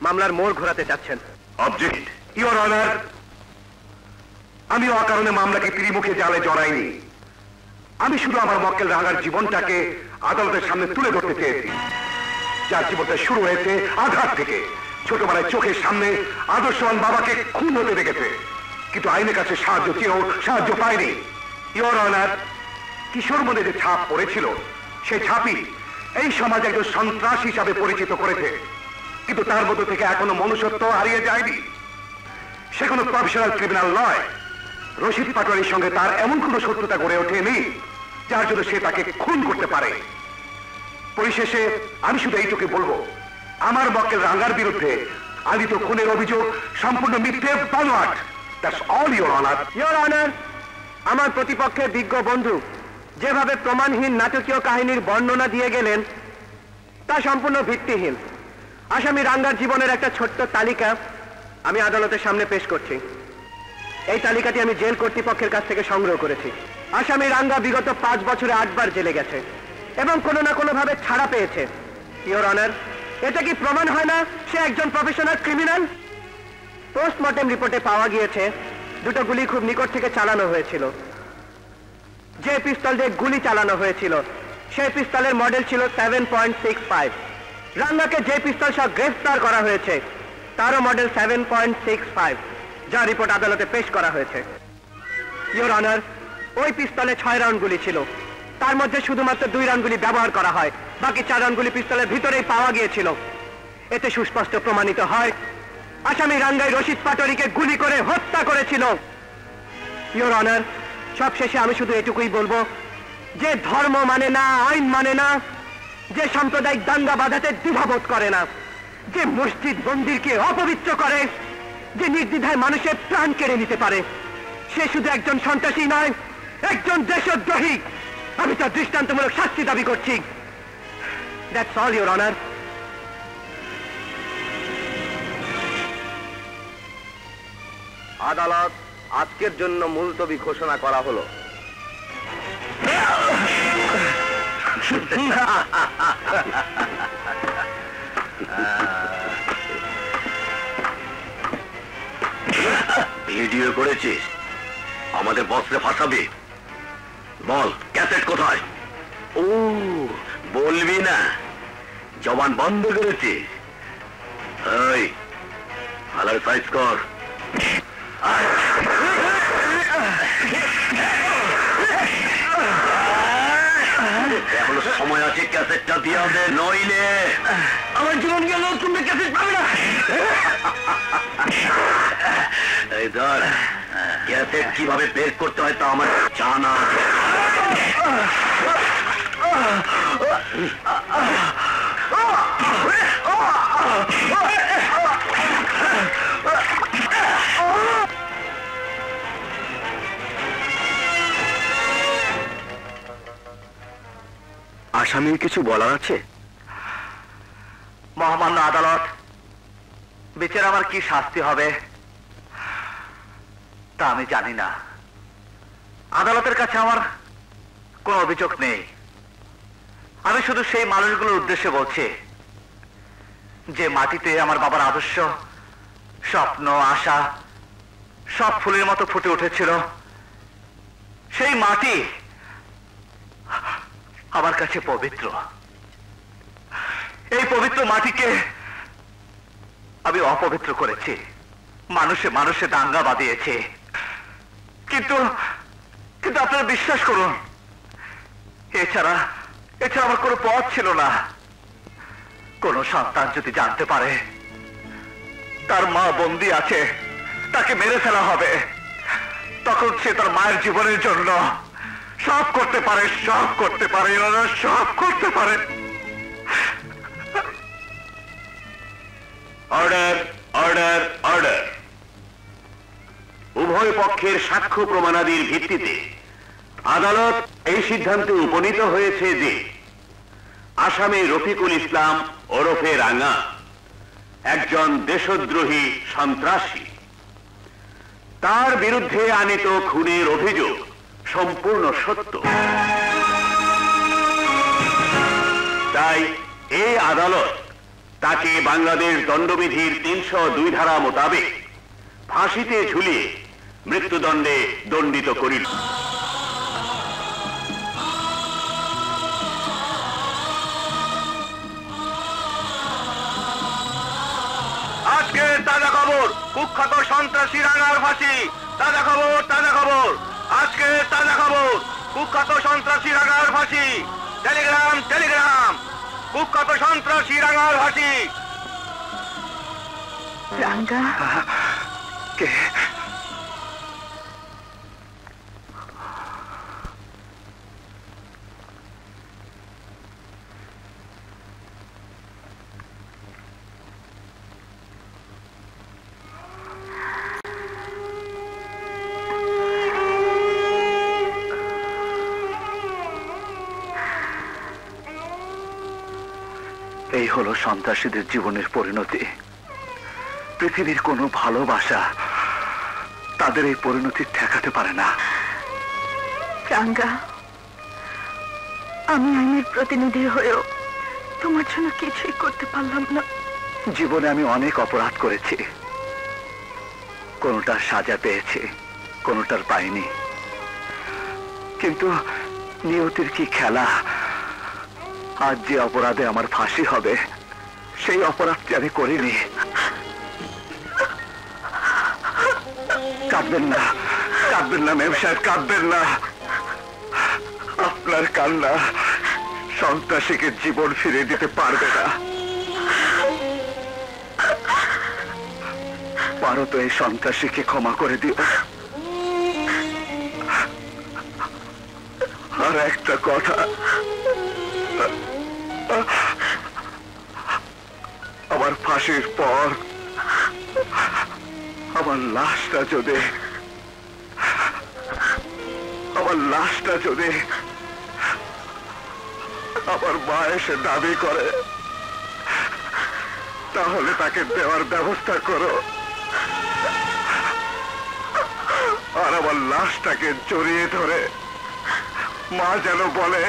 মামলার মোড় ঘোরাতে চাচ্ছেন। অবজেক্ট ইওর অনার, আমি অকারণে মামলাকে ত্রিমুখী জালে জড়াইনি। আমি শুধু আমার মক্কেল রাঙার জীবনটাকে আদালতের সামনে তুলে ধরতে চেয়েছি, যার জীবনটা শুরু হয়েছে আঘাত থেকে। ছোটবেলায় চোখের সামনে আদর্শবান বাবাকে খুন হতে দেখেছে, কিন্তু আইনের কাছে সাহায্য চেয়েও সাহায্য পায়নি। ইওর অনার, কিশোর মনে যে ছাপ পড়েছিল সেই ছাপই এই সমাজে একজন সন্ত্রাস হিসাবে পরিচিত করেছে, কিন্তু তার মধ্য থেকে এখনো মনুষ্যত্ব হারিয়ে যায়নি। সে কোনো প্রফেশনাল ক্রিমিনাল নয়। রশিদ পাটোয়ারির সঙ্গে তার এমন কোনো শত্রুতা গড়ে ওঠেনি যার জন্য সে তাকে খুন করতে পারে। পরিশেষে আমি শুধু এইটুকু বলবো, আমার মক্কেল রাঙ্গার বিরুদ্ধে আদিত খুনের অভিযোগ সম্পূর্ণ মিথ্যে, বানোয়াট। That's all your honour. Your honour, আমার প্রতিপক্ষের বিজ্ঞ বন্ধু যেভাবে প্রমাণহীন নাটকীয় কাহিনীর বর্ণনা দিয়ে গেলেন তা সম্পূর্ণ ভিত্তিহীন। আসামি রাঙ্গার জীবনের একটা ছোট্ট তালিকা আমি আদালতের সামনে পেশ করছি। এই তালিকাটি আমি জেল কর্তৃপক্ষের কাছ থেকে সংগ্রহ করেছি। আসামি রাঙ্গা বিগত 5 বছরে 8 বার জেলে গেছে এবং কোনো না কোনো ভাবে ছাড়া পেয়েছে। ইওর অনার, এটা কি প্রমাণ হয় না সে একজন প্রফেশনাল ক্রিমিনাল? পোস্টমর্টেম রিপোর্টে পাওয়া গিয়েছে দুটো গুলি খুব নিকট থেকে চালানো হয়েছিল। যে পিস্তল দিয়ে গুলি চালানো হয়েছিল সেই পিস্তলের মডেল ছিল 7.65। রাঙ্গাকে যে পিস্তল সহ গ্রেফতার করা হয়েছে তারও মডেল 7.65, যা রিপোর্ট আদালতে পেশ করা হয়েছে। ইওর অনার, ওই পিস্তলে 6 রাউন্ড গুলি ছিল, তার মধ্যে শুধুমাত্র 2 রাউন্ড গুলি ব্যবহার করা হয়, বাকি 4 রাউন্ড গুলি পিস্তলের ভিতরেই পাওয়া গিয়েছিল। এতে সুস্পষ্ট প্রমাণিত হয় আসামি রাঙ্গাই রশিদ পাটোয়ারিকে গুলি করে হত্যা করেছিল। ইওর অনার, সবশেষে আমি শুধু এটুকুই বলবো, যে ধর্ম মানে না, আইন মানে না, যে সাম্প্রদায়িক দাঙ্গা বাঁধাতে দ্বিধাবোধ করে না, যে মসজিদ মন্দিরকে অপবিত্র করে, যে নির্দ্বিধায় মানুষের প্রাণ কেড়ে নিতে পারে, সে শুধু একজন সন্ত্রাসী নয়, একজন দেশদ্রোহী। আমি তার দৃষ্টান্তমূলক শাস্তি দাবি করছি। That's all your honour. আদালত আজকের জন্য মুলতবি ঘোষণা করা হলো। ভিডিও করেছিস, আমাদের বসরে ফাঁসাবি? বল, ক্যাসেট কোথায়? ও বলবি না, জবান বন্ধ করেছিস। এই আলার সাইজ কর। দিয়ে দে, নইলে আমার জীবন গেল, তুমি ক্যাসেট পাবে না। এই ধর, ক্যাসেট কিভাবে বের করতে হয় তা আমার জানা আছে। আসামির কিছু বলার আছে? মহামান্য আদালত, বিচার আমার কি শাস্তি হবে তা আমি জানি না। আদালতের কাছে আমার কোনো অভিযোগ নেই। আমি শুধু সেই মানুষগুলোর উদ্দেশ্যে বলছি যে মাটিতে আমার বাবার আদর্শ, স্বপ্ন, আশা সব ফুলের মতো ফুটে উঠেছিল। সেই মাটি আমার কাছে পবিত্র। এই পবিত্র মাটিকে আমি অপবিত্র করেছি, মানুষে মানুষে দাঙ্গা বাঁধিয়েছে। কিন্তু কিন্তু আপনারা বিশ্বাস করুন, এছাড়া আমার কোনো পথ ছিল না। কোন সন্তান যদি জানতে পারে তার মা বন্দী আছে, তাকে মেরে ফেলা হবে, তখন সে তার মায়ের জীবনের জন্য সব করতে পারে, সব করতে পারে, সব করতে পারে। Order, order, order. উভয় পক্ষের সাক্ষ্য প্রমাণাদির ভিত্তিতে আদালত এই সিদ্ধান্তে উপনীত হয়েছে যে আসামি রফিকুল ইসলাম ওরফে রাঙা একজন দেশদ্রোহী সন্ত্রাসী। তার বিরুদ্ধে আনীত খুনের অভিযোগ সম্পূর্ণ সত্য। তাই এই আদালত তাকে বাংলাদেশ দণ্ডবিধির ৩০২ ধারা মোতাবেক ফাঁসিতে ঝুলিয়ে মৃত্যুদণ্ডে দণ্ডিত করিল। আজকে তাজা খবর, কুখ্যাত সন্ত্রাসী রাঙার ফাঁসি। তাজা খবর, তাজা খবর, আজকে তাজা খবর, কুখ্যাত সন্ত্রাসী রাঙার ফাঁসি। টেলিগ্রাম, টেলিগ্রাম, কুখ্যাত সন্ত্রাসী রাঙার ফাঁসি। রাঙ্গা, কে? এই হলো সন্ত্রাসীদের জীবনের পরিণতি। পৃথিবীর কোনো ভালোবাসা তাদের এই পরিণতি ঠেকাতে পারে না। রাঙ্গা, আমি আইনের প্রতিনিধি হয়েও তোমার জন্য কিছুই করতে পারলাম না। জীবনে আমি অনেক অপরাধ করেছি, কোনোটার সাজা পেয়েছি, কোনোটার পাইনি। কিন্তু নিয়তির কি খেলা, আজ যে অপরাধে আমার ফাঁসি হবে সেই অপরাধটি আমি করিনি। কাঁদবেন না, কাঁদবেন না মেম সাহেব, কাঁদবেন না। আপনার কান্না সন্ত্রাসীকে জীবন ফিরে দিতে পারবে না। পারো তো এই সন্ত্রাসীকে ক্ষমা করে দিও। আর একটা কথা, আমার ফাঁসির পর আমার লাশটা যদি আমার মা এসে দাবি করে, তাহলে তাকে দেওয়ার ব্যবস্থা করো। আর আমার লাশটাকে জড়িয়ে ধরে মা যেন বলে,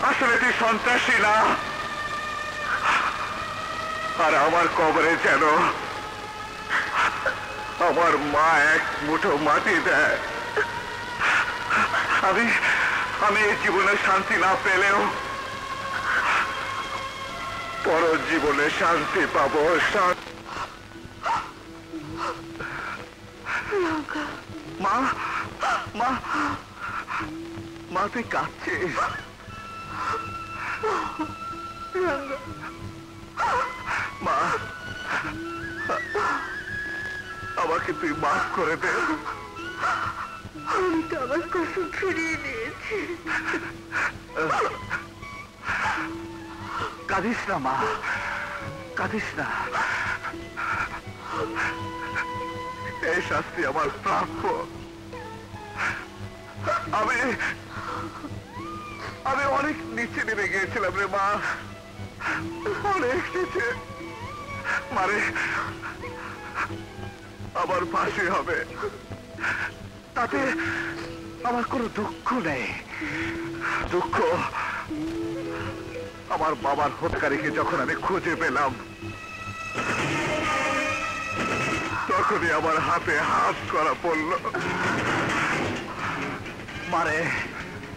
আসলে তুই সন্ত্রাসী না। আর আমার কবরে যেন আমার মা এক মুঠো মাটি দেয়। আমি এই জীবনে শান্তি না পেলেও পর জীবনে শান্তি পাবো। মা, মা, মা তুই কাঁদছিস? মা, আমাকে তুই মাফ করে দে। আমি তো আমার কসম ফিরিয়ে নিয়েছি। কাঁদিস না মা, কাঁদিস না। এই শাস্তি আমার প্রাপ্য। আমি অনেক নিচে নেমে গিয়েছিলাম রে মা, অনেক নিচে। মারে আমার ফাঁসি হবে, তাতে আমার কোনো দুঃখ নেই। দুঃখ আমার বাবার হত্যাকারীকে যখন আমি খুঁজে পেলাম, তখনই আমার হাতে হাত করা পড়ল। মারে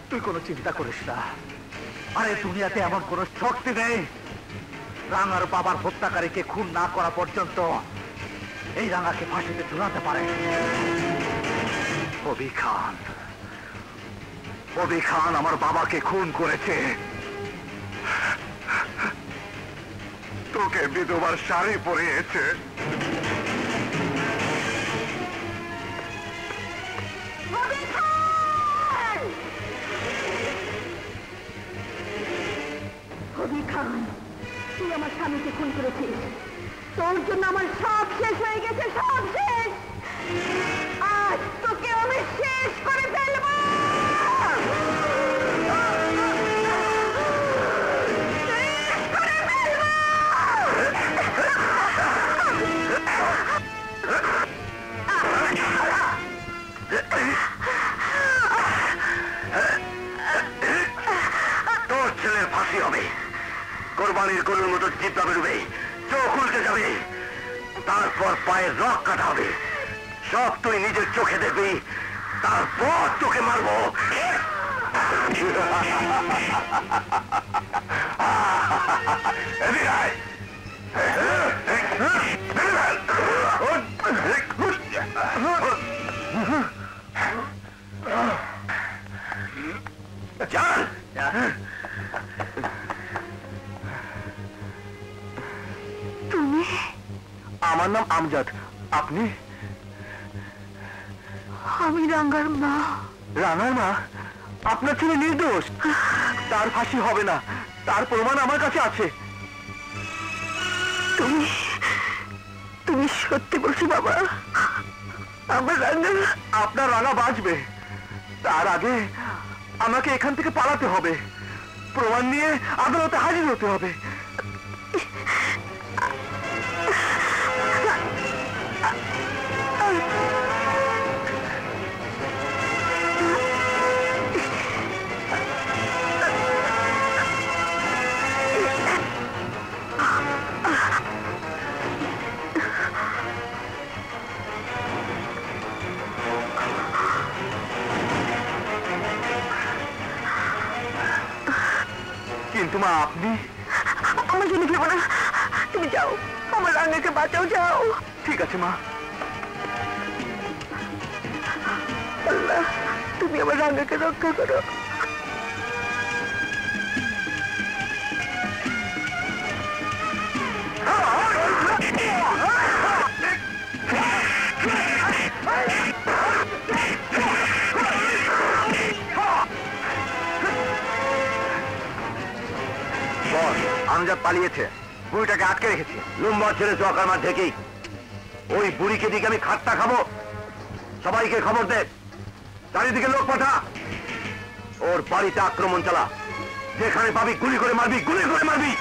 তুই কোনো চিন্তা করিস না। আরে দুনিয়াতে এমন কোন শক্তি নেই রাঙার বাবার হত্যাকারীকে খুন না করা পর্যন্ত এই রাঙাকে ফাঁসিতে ঝুলাতে পারে। কবি খান আমার বাবাকে খুন করেছে, তোকে বিধবার শাড়ি পরিয়েছে। কবি খান, তুই আমার স্বামীকে খুন করেছিস। তোর জন্য আমার সব শেষ হয়ে গেছে, সব শেষ। আজ তোকে আমি শেষ করে ফেলব। তোর ছেলের ফাঁসি হবে, কোরবানির গরুর মতো জিব্বা বেরোবে, চোখ উল্টে যাবে, তারপর পায়ের রক কাটা হবে। সব তুই নিজের চোখে দেখবি, তারপর তোকে মারবো। এদিকে আয়। চল। তুমি? আমার নাম আমজাদ। আপনি? আমি রাঙ্গার মা। রাঙার মা? আপনার ছেলে নির্দোষ, তার ফাঁসি হবে না, তার প্রমাণ আমার কাছে আছে। তুমি তুমি সত্যি বলছো বাবা? আমার রাঙ্গা? আপনার রাঙা বাঁচবে, তার আগে আমাকে এখান থেকে পালাতে হবে, প্রমাণ নিয়ে আদালতে হাজির হতে হবে। কিন্তু মা আপনি? আমার জন্য ভেবো না, তুমি যাও, আমার রাঙ্গাকে বাঁচাও, যাও। ঠিক আছে মা। আল্লাহ, তুমি আমার রাঙ্গাকে রক্ষা করো। আমজাদ পালিয়েছে, বুড়িটাকে আটকে রেখেছে। লম্বা ছেড়ে চকার মার ঢেকেই ওই বুড়িকে দিকে আমি খাট্টা খাবো। সবাইকে খবর দে, চারিদিকে লোক পাঠা, ওর বাড়িতে আক্রমণ চালা, যেখানে পাবি গুলি করে মারবি, গুলি করে মারবি।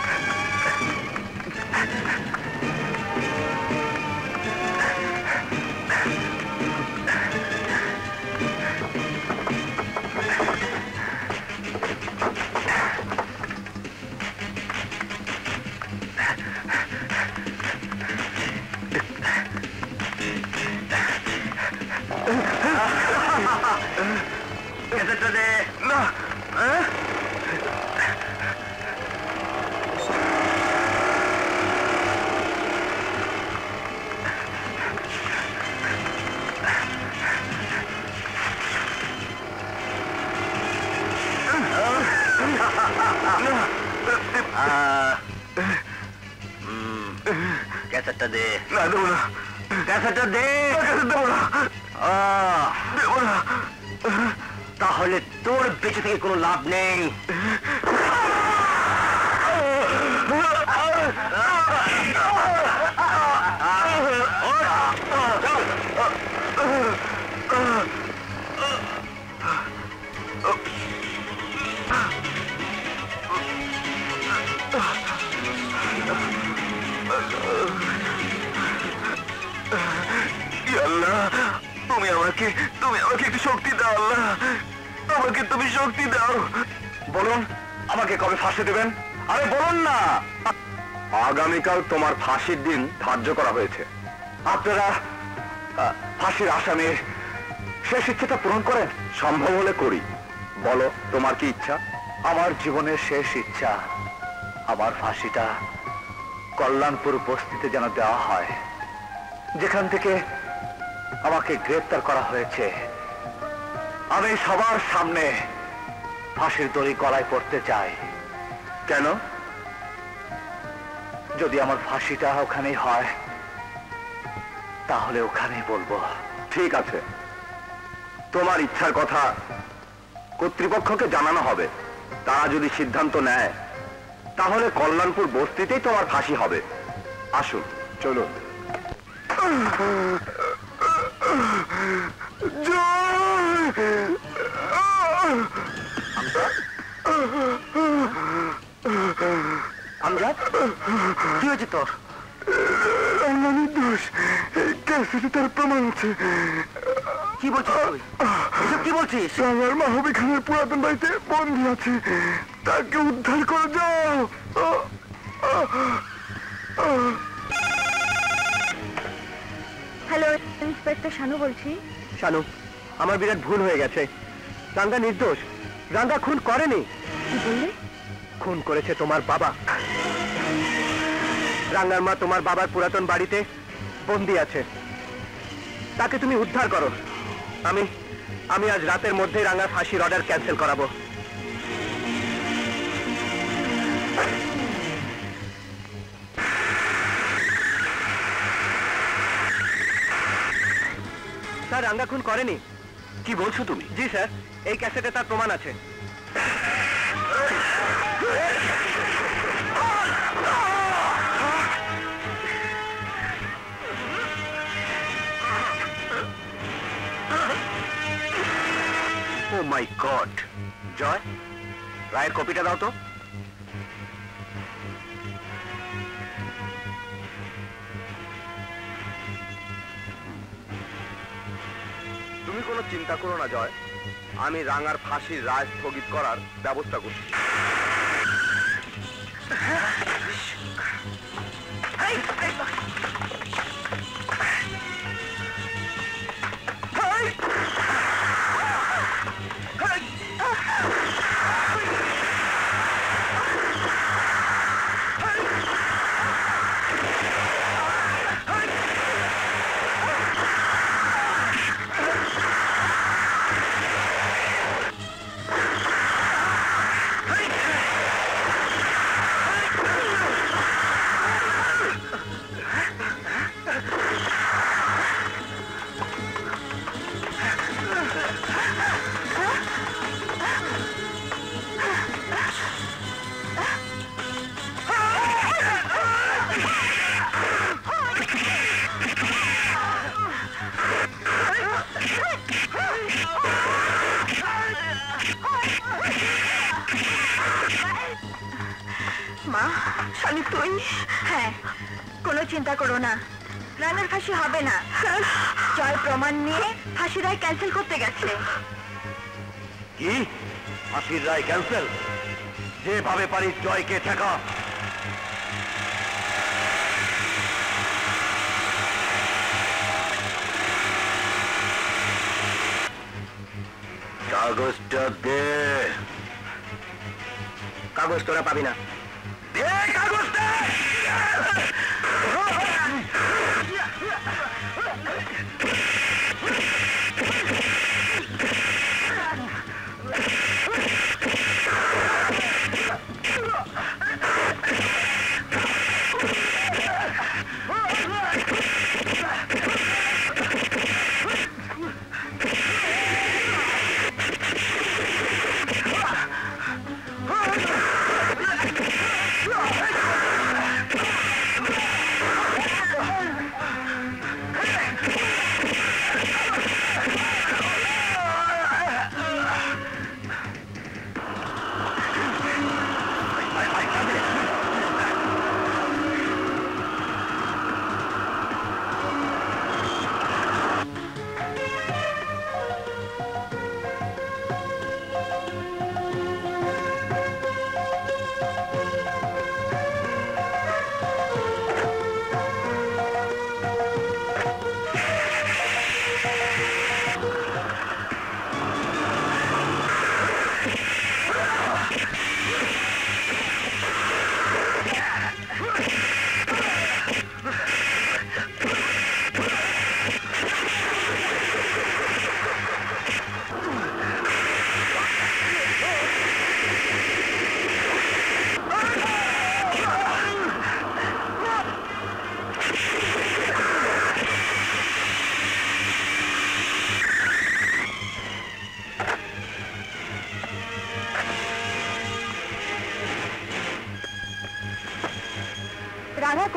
দেবো না, ক্যাসেটটা দে। দেবো না, দেবো না। তাহলে তোর বেঁচে থেকে কোনো লাভ নেই। আল্লাহ, তুমি আমাকে একটু শক্তি দাও। আল্লাহ, আমাকে তুমি শক্তি দাও। বলুন, আমাকে কবে ফাঁসি দেবেন? আরে বলুন না। আগামীকাল তোমার ফাঁসির দিন ধার্য করা হয়েছে। আপনারা ফাঁসির আসামির শেষ ইচ্ছাটা পূরণ করেন। সম্ভব হলে করি। বলো, তোমার কি ইচ্ছা? আমার জীবনের শেষ ইচ্ছা, আমার ফাঁসিটা কল্যাণপুর বস্তিতে যেন দেওয়া হয়, যেখান থেকে আমাকে গ্রেফতার করা হয়েছে। আমি সবার সামনে ফাঁসির দড়ি গলায় পড়তে চাই। কেন? যদি আমার ফাঁসিটা ওখানেই হয়, তাহলে ওখানেই বলবো। ঠিক আছে, তোমার ইচ্ছার কথা কর্তৃপক্ষকে জানানো হবে। তারা যদি সিদ্ধান্ত নেয়, তাহলে কল্যাণপুর বস্তিতেই তোমার ফাঁসি হবে। আসুন, চলুন। আমজাদ, কি হয়েছে তোর? নির্দোষ, ক্যাসেটে তার প্রমাণ আছে। কি বলছিস তুই? এসব কি বলছিস? আমার মাহবী খানের পুরাতন বাড়িতে বন্দী আছে, তাকে উদ্ধার করে যাও। হ্যালো, ইন্সপেক্টর শানু বলছি। শানু, আমার বিরাট ভুল হয়ে গেছে। রাঙ্গা নির্দোষ, রাঙ্গা খুন করেনি। কি বললে? খুন করেছে তোমার বাবা। রাঙ্গার মা তোমার বাবার পুরাতন বাড়িতে বন্দী আছে, তাকে তুমি উদ্ধার করো। আমি আজ রাতের মধ্যে রাঙ্গার ফাঁসির অর্ডার ক্যান্সেল করাবো। স্যার, রাঙ্গা খুন করেনি। কি বলছো তুমি? জি স্যার, এই ক্যাসেটে তার প্রমাণ আছে। ও মাই গড! জয়, রায়ের কপিটা দাও তো। তুমি কোনো চিন্তা করো না জয়, আমি রাঙার ফাঁসির রায় স্থগিত করার ব্যবস্থা করছি। মা, শানু তুই? হ্যাঁ, কোনো চিন্তা করো না, রানার ফাঁসি হবে না। জয় প্রমাণ নিয়ে ফাঁসি রায় ক্যান্সেল করতে গেছে। কি? ফাঁসির রায় ক্যান্সেল? যেভাবে পারিস জয়কে ঠেকা। কাগজটা দে। কাগজ তোরা পাবি না। দে কাগজটা।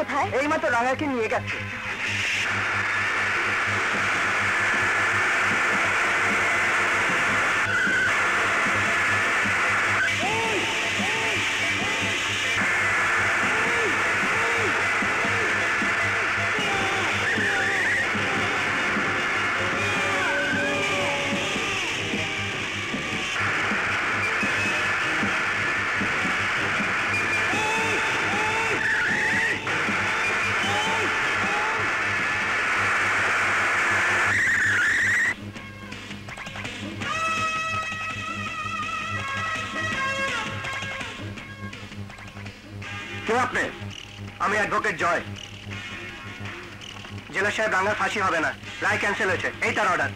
কোথায়? এইমাত্র রাঙাকে নিয়ে গেছে। কে আপনি? আমি অ্যাডভোকেট জয়। জেলা সাহেব রাঙ্গার ফাঁসি হবে না, রায় ক্যান্সেল হয়েছে, এই তার অর্ডার।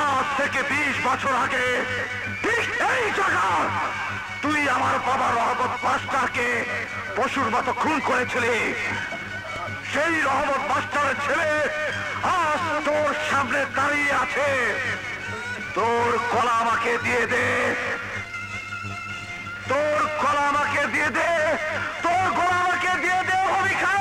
আজ থেকে 20 বছর আগে ঠিক এই জায়গা তুই আমার বাবা রহমত মাস্টারকে পশুর মতো খুন করেছিলি। সেই রহমত মাস্টারের ছেলে আজ তোর সামনে দাঁড়িয়ে আছে। তোর গলা আমাকে দিয়ে দে, তোর গলা আমাকে দিয়ে দে, তোর গলা আমাকে দিয়ে দে হবি খান।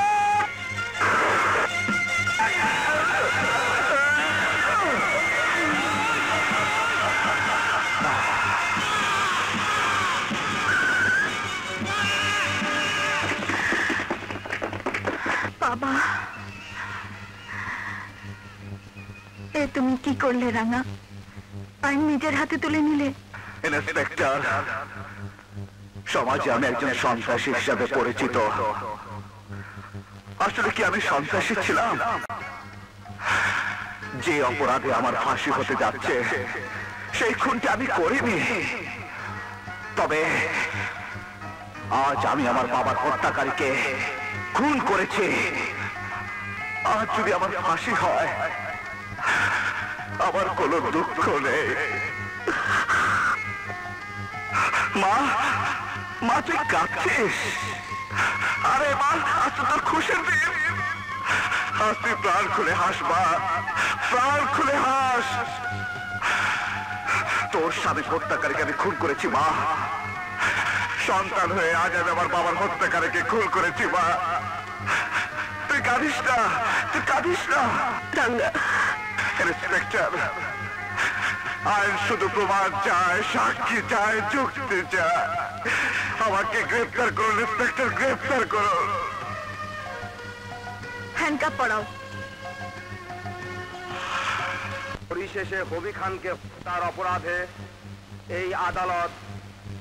বাবা, এ তুমি কি করলে রাঙা? আইন নিজের হাতে তুলে নিলে। ইন্সপেক্টর, সমাজে আমি একজন সন্ত্রাসী হিসাবে পরিচিত। আসলে কি আমি সন্ত্রাসী ছিলাম? যে অপরাধে আমার ফাঁসি হতে যাচ্ছে সেই খুনটি আমি করিনি। তবে আজ আমি আমার বাবার হত্যাকারীকে খুন করেছি। আজ যদি আমার ফাঁসি হয় আমার কোনো দুঃখ নেই। মা, মা তুই কাঁদছিস? আরে মা, আজ তো তোর খুশির দিন। আজ তুই প্রাণ খুলে হাস মা, প্রাণ খুলে হাস। তোর স্বামী হত্যাকারীকে আমি খুন করেছি মা। সন্তান হয়ে আজ আমি আমার বাবার হত্যাকারীকে খুন করেছি মা। তুই কাঁদিস না, তুই কাঁদিস না। ইন্সপেক্টর, আইন শুধু প্রমাণ চায়, সাক্ষী চায়, যুক্তি চায়। আমাকে গ্রেফতার করুন ইন্সপেক্টর, গ্রেফতার করুন। হ্যান্ডকাপ পড়াও। পরিশেষে হবি খানকে তার অপরাধে এই আদালত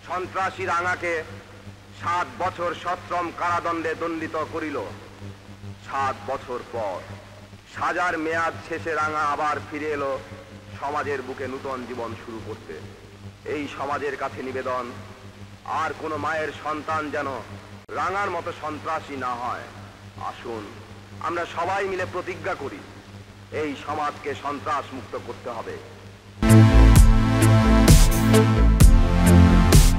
সন্ত্রাসী রাঙাকে 7 বছর সশ্রম কারাদণ্ডে দণ্ডিত করিল। 7 বছর পর সাজার মেয়াদ শেষে রাঙা আবার ফিরে এলো সমাজের বুকে নূতন জীবন শুরু করতে। এই সমাজের কাছে নিবেদন, আর কোনো মায়ের সন্তান যেন রাঙার মতো সন্ত্রাসী না হয়। আসুন আমরা সবাই মিলে প্রতিজ্ঞা করি, এই সমাজকে সন্ত্রাস মুক্ত করতে হবে।